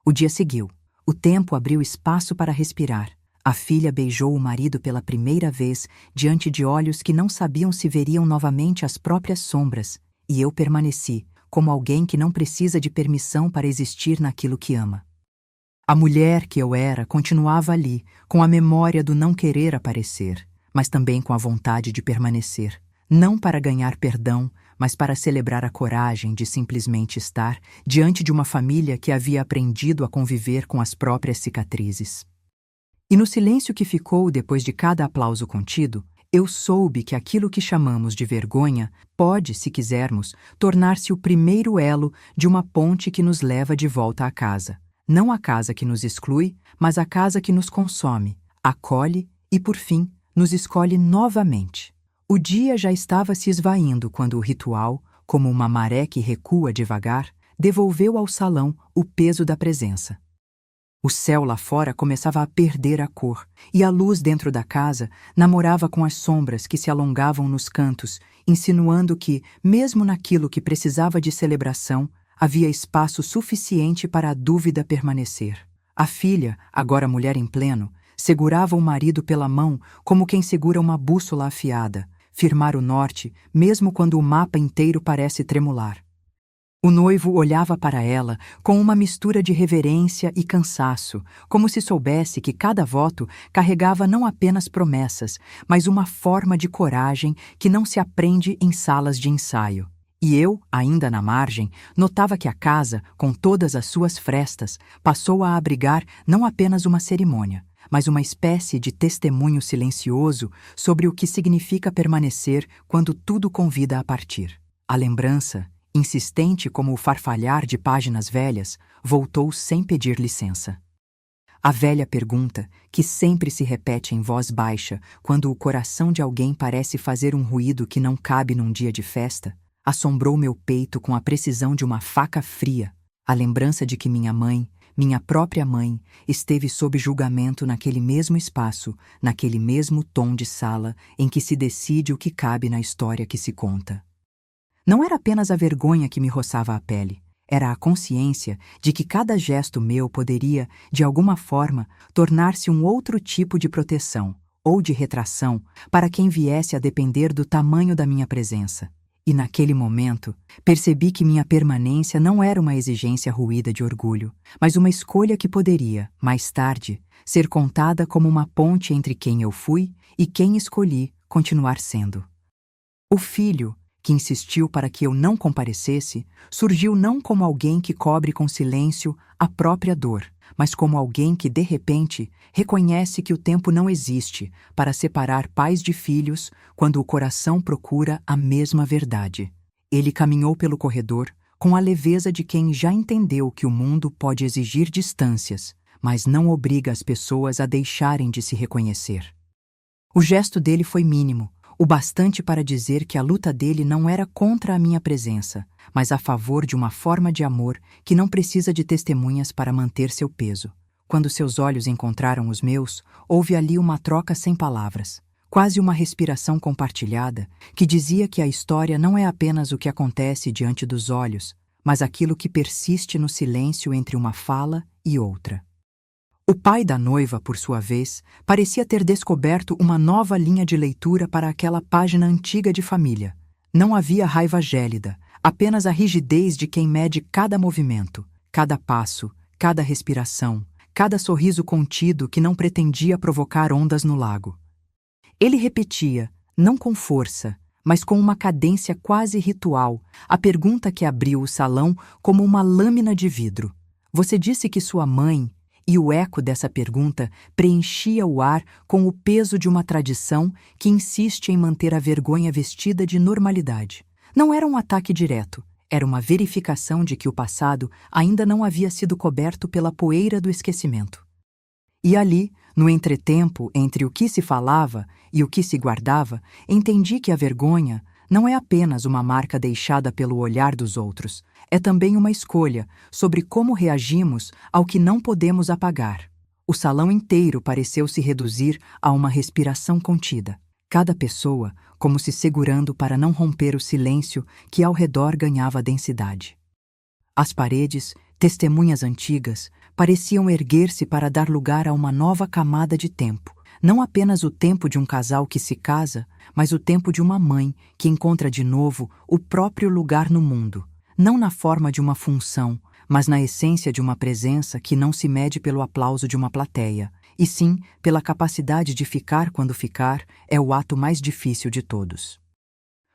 O dia seguiu. O tempo abriu espaço para respirar. A filha beijou o marido pela primeira vez diante de olhos que não sabiam se veriam novamente as próprias sombras, e eu permaneci, como alguém que não precisa de permissão para existir naquilo que ama. A mulher que eu era continuava ali, com a memória do não querer aparecer, mas também com a vontade de permanecer, não para ganhar perdão, mas para celebrar a coragem de simplesmente estar diante de uma família que havia aprendido a conviver com as próprias cicatrizes. E no silêncio que ficou depois de cada aplauso contido, eu soube que aquilo que chamamos de vergonha pode, se quisermos, tornar-se o primeiro elo de uma ponte que nos leva de volta à casa. Não a casa que nos exclui, mas a casa que nos consome, acolhe e, por fim, nos escolhe novamente. O dia já estava se esvaindo quando o ritual, como uma maré que recua devagar, devolveu ao salão o peso da presença. O céu lá fora começava a perder a cor, e a luz dentro da casa namorava com as sombras que se alongavam nos cantos, insinuando que, mesmo naquilo que precisava de celebração, havia espaço suficiente para a dúvida permanecer. A filha, agora mulher em pleno, segurava o marido pela mão como quem segura uma bússola afiada, firmar o norte, mesmo quando o mapa inteiro parece tremular. O noivo olhava para ela com uma mistura de reverência e cansaço, como se soubesse que cada voto carregava não apenas promessas, mas uma forma de coragem que não se aprende em salas de ensaio. E eu, ainda na margem, notava que a casa, com todas as suas frestas, passou a abrigar não apenas uma cerimônia, mas uma espécie de testemunho silencioso sobre o que significa permanecer quando tudo convida a partir. A lembrança, insistente como o farfalhar de páginas velhas, voltou sem pedir licença. A velha pergunta, que sempre se repete em voz baixa quando o coração de alguém parece fazer um ruído que não cabe num dia de festa, assombrou meu peito com a precisão de uma faca fria, a lembrança de que minha mãe, minha própria mãe, esteve sob julgamento naquele mesmo espaço, naquele mesmo tom de sala em que se decide o que cabe na história que se conta. Não era apenas a vergonha que me roçava a pele, era a consciência de que cada gesto meu poderia, de alguma forma, tornar-se um outro tipo de proteção, ou de retração, para quem viesse a depender do tamanho da minha presença. E naquele momento, percebi que minha permanência não era uma exigência ruída de orgulho, mas uma escolha que poderia, mais tarde, ser contada como uma ponte entre quem eu fui e quem escolhi continuar sendo. O filho, que insistiu para que eu não comparecesse, surgiu não como alguém que cobre com silêncio a própria dor, mas como alguém que, de repente, reconhece que o tempo não existe para separar pais de filhos quando o coração procura a mesma verdade. Ele caminhou pelo corredor com a leveza de quem já entendeu que o mundo pode exigir distâncias, mas não obriga as pessoas a deixarem de se reconhecer. O gesto dele foi mínimo, o bastante para dizer que a luta dele não era contra a minha presença, mas a favor de uma forma de amor que não precisa de testemunhas para manter seu peso. Quando seus olhos encontraram os meus, houve ali uma troca sem palavras, quase uma respiração compartilhada, que dizia que a história não é apenas o que acontece diante dos olhos, mas aquilo que persiste no silêncio entre uma fala e outra. O pai da noiva, por sua vez, parecia ter descoberto uma nova linha de leitura para aquela página antiga de família. Não havia raiva gélida, apenas a rigidez de quem mede cada movimento, cada passo, cada respiração, cada sorriso contido que não pretendia provocar ondas no lago. Ele repetia, não com força, mas com uma cadência quase ritual, a pergunta que abriu o salão como uma lâmina de vidro. Você disse que sua mãe... E o eco dessa pergunta preenchia o ar com o peso de uma tradição que insiste em manter a vergonha vestida de normalidade. Não era um ataque direto, era uma verificação de que o passado ainda não havia sido coberto pela poeira do esquecimento. E ali, no entretempo entre o que se falava e o que se guardava, entendi que a vergonha não é apenas uma marca deixada pelo olhar dos outros, é também uma escolha sobre como reagimos ao que não podemos apagar. O salão inteiro pareceu se reduzir a uma respiração contida, cada pessoa como se segurando para não romper o silêncio que ao redor ganhava densidade. As paredes, testemunhas antigas, pareciam erguer-se para dar lugar a uma nova camada de tempo. Não apenas o tempo de um casal que se casa, mas o tempo de uma mãe que encontra de novo o próprio lugar no mundo, não na forma de uma função, mas na essência de uma presença que não se mede pelo aplauso de uma plateia, e sim pela capacidade de ficar quando ficar é o ato mais difícil de todos.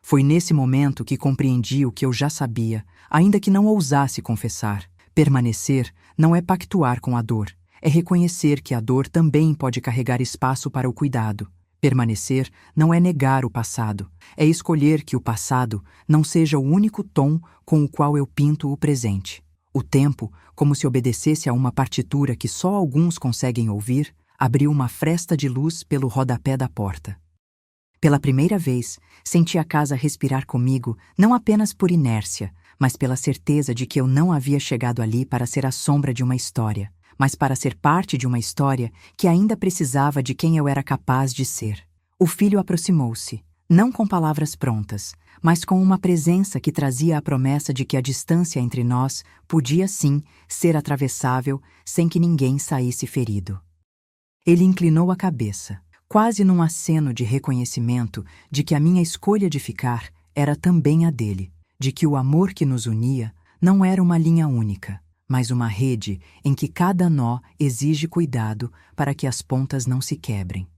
Foi nesse momento que compreendi o que eu já sabia, ainda que não ousasse confessar. Permanecer não é pactuar com a dor, é reconhecer que a dor também pode carregar espaço para o cuidado. Permanecer não é negar o passado, é escolher que o passado não seja o único tom com o qual eu pinto o presente. O tempo, como se obedecesse a uma partitura que só alguns conseguem ouvir, abriu uma fresta de luz pelo rodapé da porta. Pela primeira vez, senti a casa respirar comigo, não apenas por inércia, mas pela certeza de que eu não havia chegado ali para ser a sombra de uma história, mas para ser parte de uma história que ainda precisava de quem eu era capaz de ser. O filho aproximou-se, não com palavras prontas, mas com uma presença que trazia a promessa de que a distância entre nós podia sim ser atravessável sem que ninguém saísse ferido. Ele inclinou a cabeça, quase num aceno de reconhecimento de que a minha escolha de ficar era também a dele, de que o amor que nos unia não era uma linha única, mas uma rede em que cada nó exige cuidado para que as pontas não se quebrem.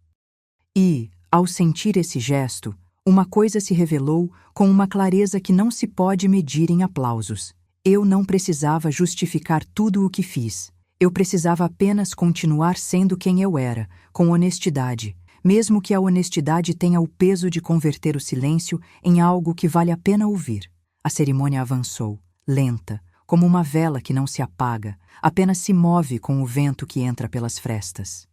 E, ao sentir esse gesto, uma coisa se revelou com uma clareza que não se pode medir em aplausos. Eu não precisava justificar tudo o que fiz. Eu precisava apenas continuar sendo quem eu era, com honestidade, mesmo que a honestidade tenha o peso de converter o silêncio em algo que vale a pena ouvir. A cerimônia avançou, lenta, como uma vela que não se apaga, apenas se move com o vento que entra pelas frestas.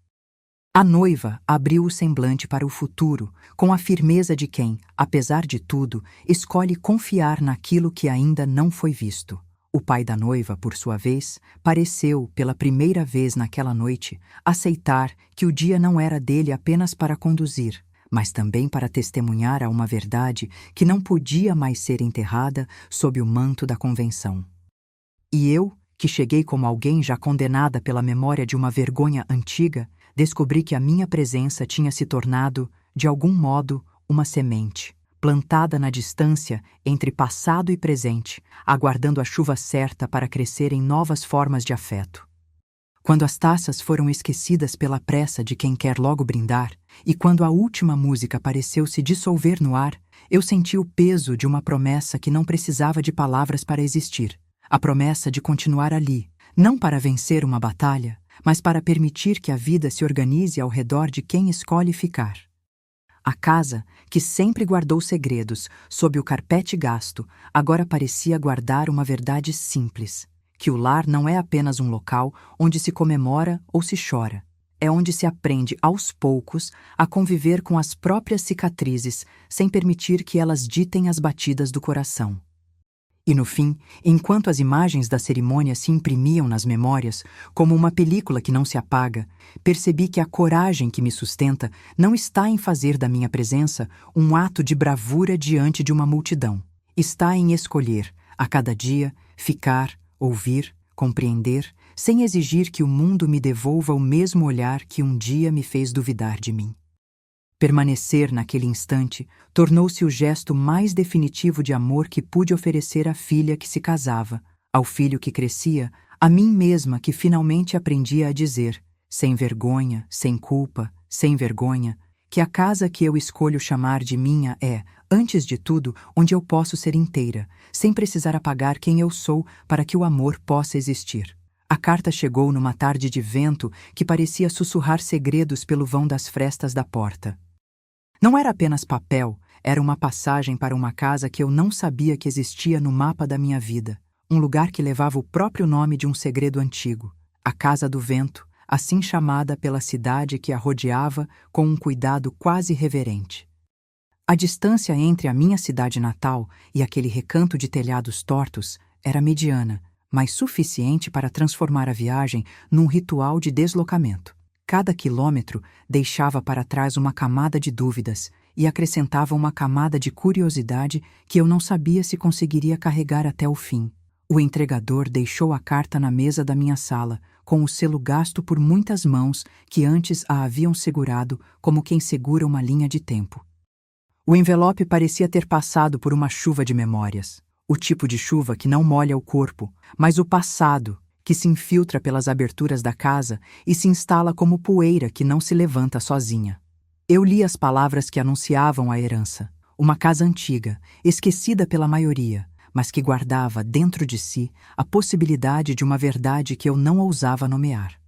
A noiva abriu o semblante para o futuro, com a firmeza de quem, apesar de tudo, escolhe confiar naquilo que ainda não foi visto. O pai da noiva, por sua vez, pareceu, pela primeira vez naquela noite, aceitar que o dia não era dele apenas para conduzir, mas também para testemunhar a uma verdade que não podia mais ser enterrada sob o manto da convenção. E eu, que cheguei como alguém já condenada pela memória de uma vergonha antiga, descobri que a minha presença tinha se tornado, de algum modo, uma semente, plantada na distância entre passado e presente, aguardando a chuva certa para crescer em novas formas de afeto. Quando as taças foram esquecidas pela pressa de quem quer logo brindar, e quando a última música pareceu se dissolver no ar, eu senti o peso de uma promessa que não precisava de palavras para existir. A promessa de continuar ali, não para vencer uma batalha, mas para permitir que a vida se organize ao redor de quem escolhe ficar. A casa, que sempre guardou segredos sob o carpete gasto, agora parecia guardar uma verdade simples, que o lar não é apenas um local onde se comemora ou se chora, é onde se aprende aos poucos a conviver com as próprias cicatrizes sem permitir que elas ditem as batidas do coração. E no fim, enquanto as imagens da cerimônia se imprimiam nas memórias, como uma película que não se apaga, percebi que a coragem que me sustenta não está em fazer da minha presença um ato de bravura diante de uma multidão. Está em escolher, a cada dia, ficar, ouvir, compreender, sem exigir que o mundo me devolva o mesmo olhar que um dia me fez duvidar de mim. Permanecer naquele instante tornou-se o gesto mais definitivo de amor que pude oferecer à filha que se casava, ao filho que crescia, a mim mesma que finalmente aprendia a dizer, sem vergonha, sem culpa, sem vergonha, que a casa que eu escolho chamar de minha é, antes de tudo, onde eu posso ser inteira, sem precisar apagar quem eu sou para que o amor possa existir. A carta chegou numa tarde de vento que parecia sussurrar segredos pelo vão das frestas da porta. Não era apenas papel, era uma passagem para uma casa que eu não sabia que existia no mapa da minha vida, um lugar que levava o próprio nome de um segredo antigo, a Casa do Vento, assim chamada pela cidade que a rodeava com um cuidado quase reverente. A distância entre a minha cidade natal e aquele recanto de telhados tortos era mediana, mas suficiente para transformar a viagem num ritual de deslocamento. Cada quilômetro deixava para trás uma camada de dúvidas e acrescentava uma camada de curiosidade que eu não sabia se conseguiria carregar até o fim. O entregador deixou a carta na mesa da minha sala, com o selo gasto por muitas mãos que antes a haviam segurado como quem segura uma linha de tempo. O envelope parecia ter passado por uma chuva de memórias. O tipo de chuva que não molha o corpo, mas o passado, que se infiltra pelas aberturas da casa e se instala como poeira que não se levanta sozinha. Eu li as palavras que anunciavam a herança. Uma casa antiga, esquecida pela maioria, mas que guardava dentro de si a possibilidade de uma verdade que eu não ousava nomear.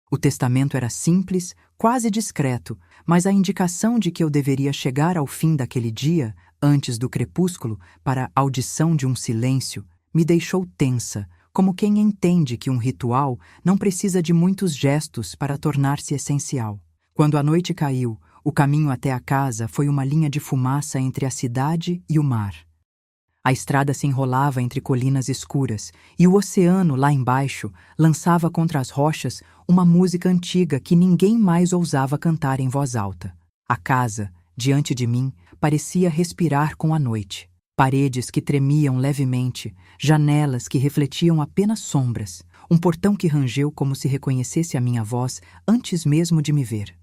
O testamento era simples, quase discreto, mas a indicação de que eu deveria chegar ao fim daquele dia, antes do crepúsculo, para a audição de um silêncio, me deixou tensa, como quem entende que um ritual não precisa de muitos gestos para tornar-se essencial. Quando a noite caiu, o caminho até a casa foi uma linha de fumaça entre a cidade e o mar. A estrada se enrolava entre colinas escuras e o oceano, lá embaixo, lançava contra as rochas uma música antiga que ninguém mais ousava cantar em voz alta. A casa, diante de mim, parecia respirar com a noite. Paredes que tremiam levemente, janelas que refletiam apenas sombras, um portão que rangeu como se reconhecesse a minha voz antes mesmo de me ver.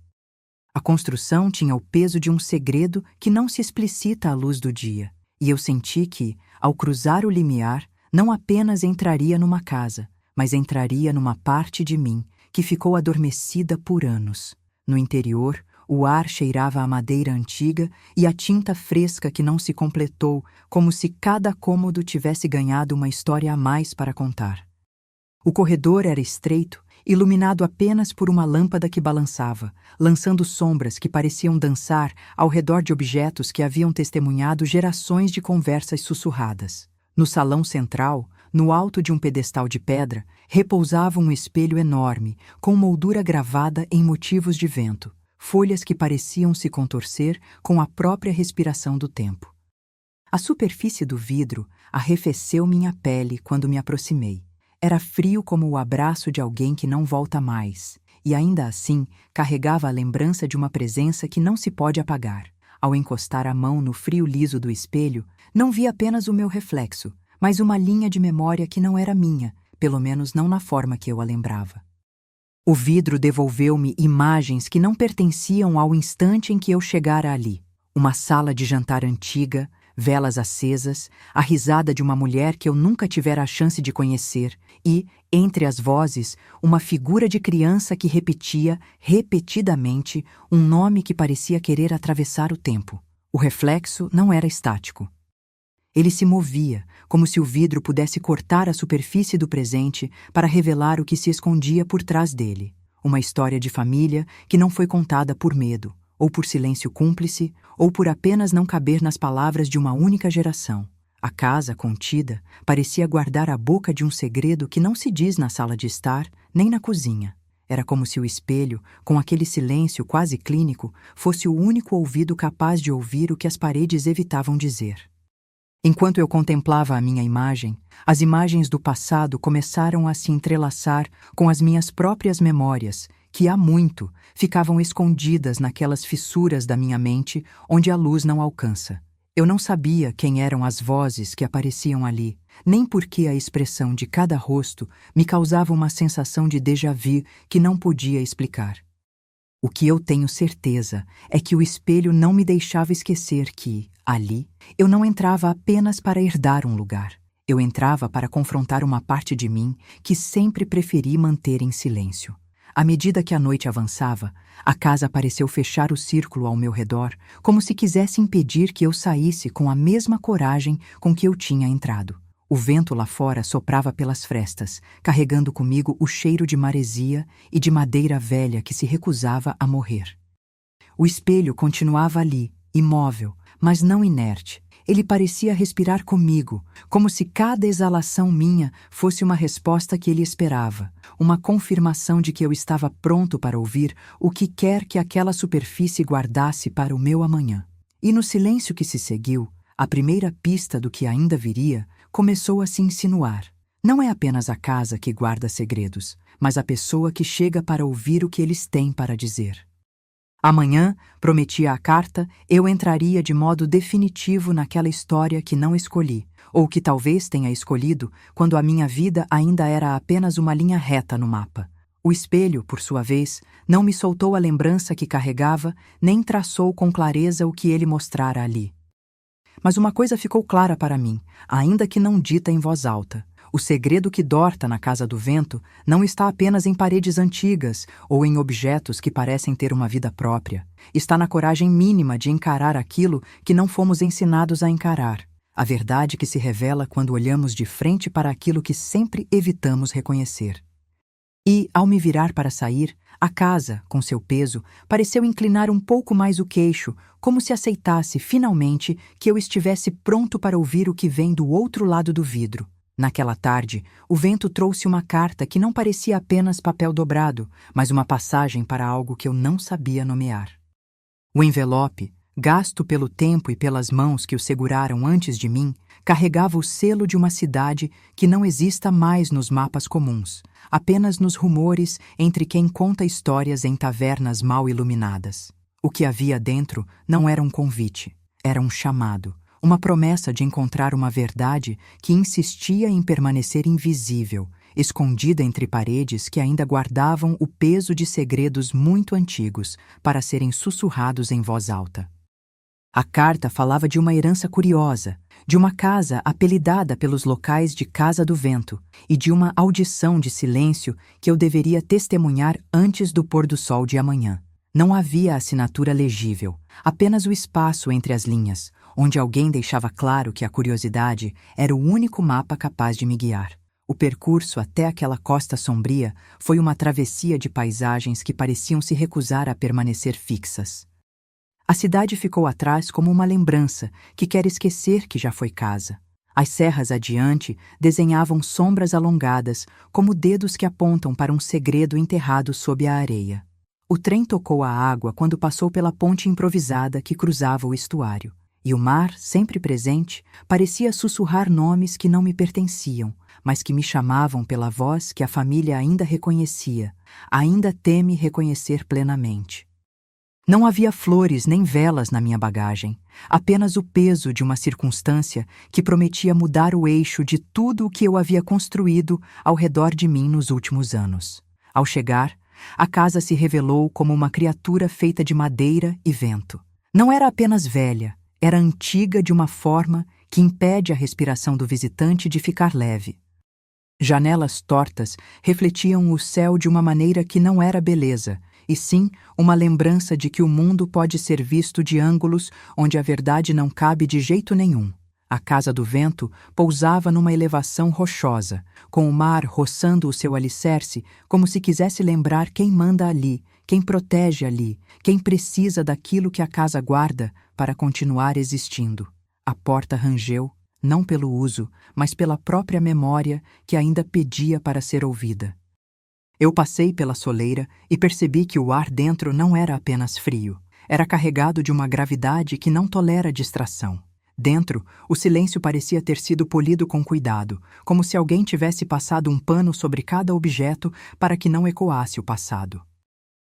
A construção tinha o peso de um segredo que não se explicita à luz do dia. E eu senti que, ao cruzar o limiar, não apenas entraria numa casa, mas entraria numa parte de mim que ficou adormecida por anos. No interior, o ar cheirava a madeira antiga e a tinta fresca que não se completou, como se cada cômodo tivesse ganhado uma história a mais para contar. O corredor era estreito, iluminado apenas por uma lâmpada que balançava, lançando sombras que pareciam dançar ao redor de objetos que haviam testemunhado gerações de conversas sussurradas. No salão central, no alto de um pedestal de pedra, repousava um espelho enorme, com moldura gravada em motivos de vento, folhas que pareciam se contorcer com a própria respiração do tempo. A superfície do vidro arrefeceu minha pele quando me aproximei. Era frio como o abraço de alguém que não volta mais, e ainda assim carregava a lembrança de uma presença que não se pode apagar. Ao encostar a mão no frio liso do espelho, não vi apenas o meu reflexo, mas uma linha de memória que não era minha, pelo menos não na forma que eu a lembrava. O vidro devolveu-me imagens que não pertenciam ao instante em que eu chegara ali. Uma sala de jantar antiga, velas acesas, a risada de uma mulher que eu nunca tivera a chance de conhecer e, entre as vozes, uma figura de criança que repetia, repetidamente, um nome que parecia querer atravessar o tempo. O reflexo não era estático. Ele se movia, como se o vidro pudesse cortar a superfície do presente para revelar o que se escondia por trás dele. Uma história de família que não foi contada por medo, ou por silêncio cúmplice, ou por apenas não caber nas palavras de uma única geração. A casa, contida, parecia guardar a boca de um segredo que não se diz na sala de estar, nem na cozinha. Era como se o espelho, com aquele silêncio quase clínico, fosse o único ouvido capaz de ouvir o que as paredes evitavam dizer. Enquanto eu contemplava a minha imagem, as imagens do passado começaram a se entrelaçar com as minhas próprias memórias, que há muito ficavam escondidas naquelas fissuras da minha mente onde a luz não alcança. Eu não sabia quem eram as vozes que apareciam ali, nem por que a expressão de cada rosto me causava uma sensação de déjà-vu que não podia explicar. O que eu tenho certeza é que o espelho não me deixava esquecer que, ali, eu não entrava apenas para herdar um lugar. Eu entrava para confrontar uma parte de mim que sempre preferi manter em silêncio. À medida que a noite avançava, a casa pareceu fechar o círculo ao meu redor, como se quisesse impedir que eu saísse com a mesma coragem com que eu tinha entrado. O vento lá fora soprava pelas frestas, carregando comigo o cheiro de maresia e de madeira velha que se recusava a morrer. O espelho continuava ali, imóvel, mas não inerte. Ele parecia respirar comigo, como se cada exalação minha fosse uma resposta que ele esperava, uma confirmação de que eu estava pronto para ouvir o que quer que aquela superfície guardasse para o meu amanhã. E no silêncio que se seguiu, a primeira pista do que ainda viria começou a se insinuar. Não é apenas a casa que guarda segredos, mas a pessoa que chega para ouvir o que eles têm para dizer. Amanhã, prometia a carta, eu entraria de modo definitivo naquela história que não escolhi, ou que talvez tenha escolhido quando a minha vida ainda era apenas uma linha reta no mapa. O espelho, por sua vez, não me soltou a lembrança que carregava, nem traçou com clareza o que ele mostrara ali. Mas uma coisa ficou clara para mim, ainda que não dita em voz alta. O segredo que dorta na casa do vento não está apenas em paredes antigas ou em objetos que parecem ter uma vida própria. Está na coragem mínima de encarar aquilo que não fomos ensinados a encarar. A verdade que se revela quando olhamos de frente para aquilo que sempre evitamos reconhecer. E, ao me virar para sair, a casa, com seu peso, pareceu inclinar um pouco mais o queixo, como se aceitasse, finalmente, que eu estivesse pronto para ouvir o que vem do outro lado do vidro. Naquela tarde, o vento trouxe uma carta que não parecia apenas papel dobrado, mas uma passagem para algo que eu não sabia nomear. O envelope, gasto pelo tempo e pelas mãos que o seguraram antes de mim, carregava o selo de uma cidade que não exista mais nos mapas comuns, apenas nos rumores entre quem conta histórias em tavernas mal iluminadas. O que havia dentro não era um convite, era um chamado, uma promessa de encontrar uma verdade que insistia em permanecer invisível, escondida entre paredes que ainda guardavam o peso de segredos muito antigos para serem sussurrados em voz alta. A carta falava de uma herança curiosa, de uma casa apelidada pelos locais de Casa do Vento e de uma audição de silêncio que eu deveria testemunhar antes do pôr do sol de amanhã. Não havia assinatura legível, apenas o espaço entre as linhas, onde alguém deixava claro que a curiosidade era o único mapa capaz de me guiar. O percurso até aquela costa sombria foi uma travessia de paisagens que pareciam se recusar a permanecer fixas. A cidade ficou atrás como uma lembrança que quer esquecer que já foi casa. As serras adiante desenhavam sombras alongadas, como dedos que apontam para um segredo enterrado sob a areia. O trem tocou a água quando passou pela ponte improvisada que cruzava o estuário. E o mar, sempre presente, parecia sussurrar nomes que não me pertenciam, mas que me chamavam pela voz que a família ainda reconhecia, ainda teme reconhecer plenamente. Não havia flores nem velas na minha bagagem, apenas o peso de uma circunstância que prometia mudar o eixo de tudo o que eu havia construído ao redor de mim nos últimos anos. Ao chegar, a casa se revelou como uma criatura feita de madeira e vento. Não era apenas velha, era antiga de uma forma que impede a respiração do visitante de ficar leve. Janelas tortas refletiam o céu de uma maneira que não era beleza, e sim uma lembrança de que o mundo pode ser visto de ângulos onde a verdade não cabe de jeito nenhum. A Casa do Vento pousava numa elevação rochosa, com o mar roçando o seu alicerce como se quisesse lembrar quem manda ali, quem protege ali, quem precisa daquilo que a casa guarda para continuar existindo. A porta rangeu, não pelo uso, mas pela própria memória que ainda pedia para ser ouvida. Eu passei pela soleira e percebi que o ar dentro não era apenas frio, era carregado de uma gravidade que não tolera distração. Dentro, o silêncio parecia ter sido polido com cuidado, como se alguém tivesse passado um pano sobre cada objeto para que não ecoasse o passado.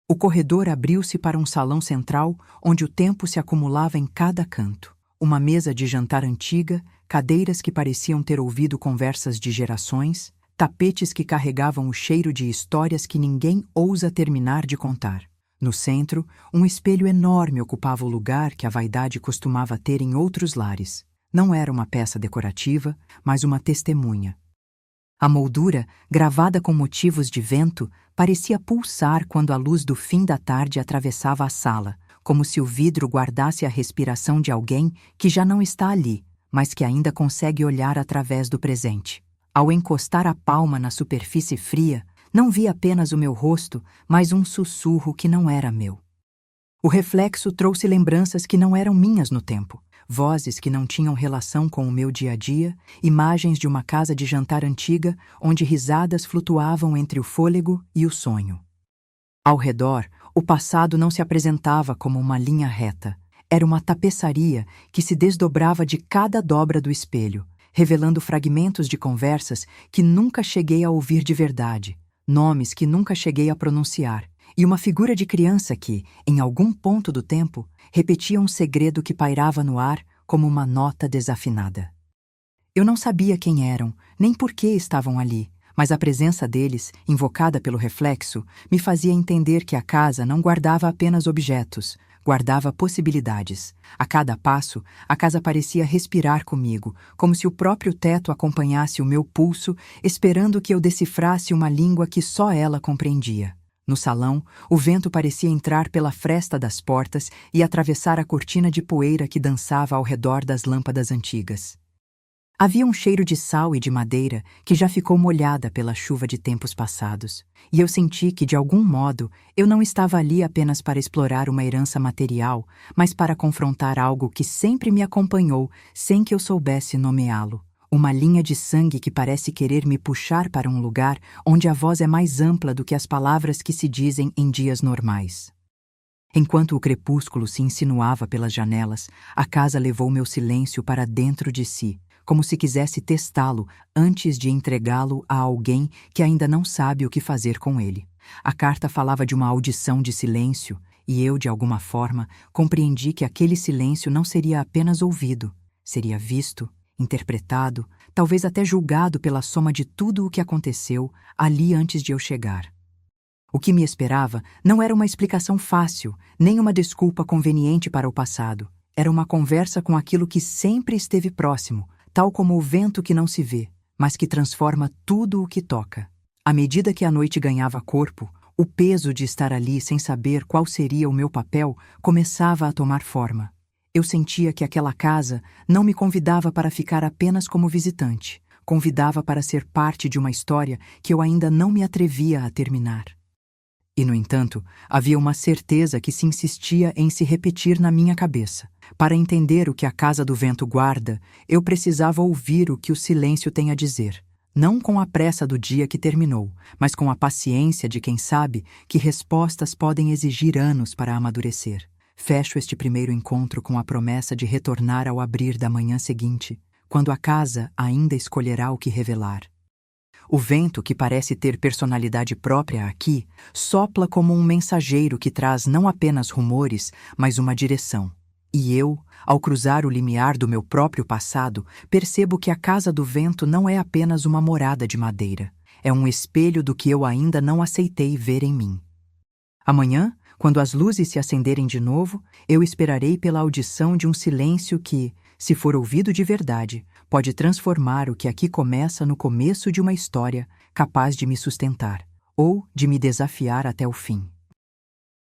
O corredor abriu-se para um salão central onde o tempo se acumulava em cada canto. Uma mesa de jantar antiga, cadeiras que pareciam ter ouvido conversas de gerações, tapetes que carregavam o cheiro de histórias que ninguém ousa terminar de contar. No centro, um espelho enorme ocupava o lugar que a vaidade costumava ter em outros lares. Não era uma peça decorativa, mas uma testemunha. A moldura, gravada com motivos de vento, parecia pulsar quando a luz do fim da tarde atravessava a sala, como se o vidro guardasse a respiração de alguém que já não está ali, mas que ainda consegue olhar através do presente. Ao encostar a palma na superfície fria, não vi apenas o meu rosto, mas um sussurro que não era meu. O reflexo trouxe lembranças que não eram minhas no tempo, vozes que não tinham relação com o meu dia a dia, imagens de uma casa de jantar antiga onde risadas flutuavam entre o fôlego e o sonho. Ao redor, o passado não se apresentava como uma linha reta. Era uma tapeçaria que se desdobrava de cada dobra do espelho, revelando fragmentos de conversas que nunca cheguei a ouvir de verdade, nomes que nunca cheguei a pronunciar, e uma figura de criança que, em algum ponto do tempo, repetia um segredo que pairava no ar como uma nota desafinada. Eu não sabia quem eram, nem por que estavam ali, mas a presença deles, invocada pelo reflexo, me fazia entender que a casa não guardava apenas objetos, guardava possibilidades. A cada passo, a casa parecia respirar comigo, como se o próprio teto acompanhasse o meu pulso, esperando que eu decifrasse uma língua que só ela compreendia. No salão, o vento parecia entrar pela fresta das portas e atravessar a cortina de poeira que dançava ao redor das lâmpadas antigas. Havia um cheiro de sal e de madeira que já ficou molhada pela chuva de tempos passados, e eu senti que, de algum modo, eu não estava ali apenas para explorar uma herança material, mas para confrontar algo que sempre me acompanhou sem que eu soubesse nomeá-lo. Uma linha de sangue que parece querer me puxar para um lugar onde a voz é mais ampla do que as palavras que se dizem em dias normais. Enquanto o crepúsculo se insinuava pelas janelas, a casa levou meu silêncio para dentro de si, como se quisesse testá-lo antes de entregá-lo a alguém que ainda não sabe o que fazer com ele. A carta falava de uma audição de silêncio, e eu, de alguma forma, compreendi que aquele silêncio não seria apenas ouvido, seria visto, interpretado, talvez até julgado pela soma de tudo o que aconteceu ali antes de eu chegar. O que me esperava não era uma explicação fácil, nem uma desculpa conveniente para o passado. Era uma conversa com aquilo que sempre esteve próximo, tal como o vento que não se vê, mas que transforma tudo o que toca. À medida que a noite ganhava corpo, o peso de estar ali sem saber qual seria o meu papel começava a tomar forma. Eu sentia que aquela casa não me convidava para ficar apenas como visitante, convidava para ser parte de uma história que eu ainda não me atrevia a terminar. E, no entanto, havia uma certeza que se insistia em se repetir na minha cabeça. Para entender o que a Casa do Vento guarda, eu precisava ouvir o que o silêncio tem a dizer. Não com a pressa do dia que terminou, mas com a paciência de quem sabe que respostas podem exigir anos para amadurecer. Fecho este primeiro encontro com a promessa de retornar ao abrir da manhã seguinte, quando a casa ainda escolherá o que revelar. O vento, que parece ter personalidade própria aqui, sopra como um mensageiro que traz não apenas rumores, mas uma direção. E eu, ao cruzar o limiar do meu próprio passado, percebo que a Casa do Vento não é apenas uma morada de madeira. É um espelho do que eu ainda não aceitei ver em mim. Amanhã, quando as luzes se acenderem de novo, eu esperarei pela audição de um silêncio que, se for ouvido de verdade, pode transformar o que aqui começa no começo de uma história capaz de me sustentar, ou de me desafiar até o fim.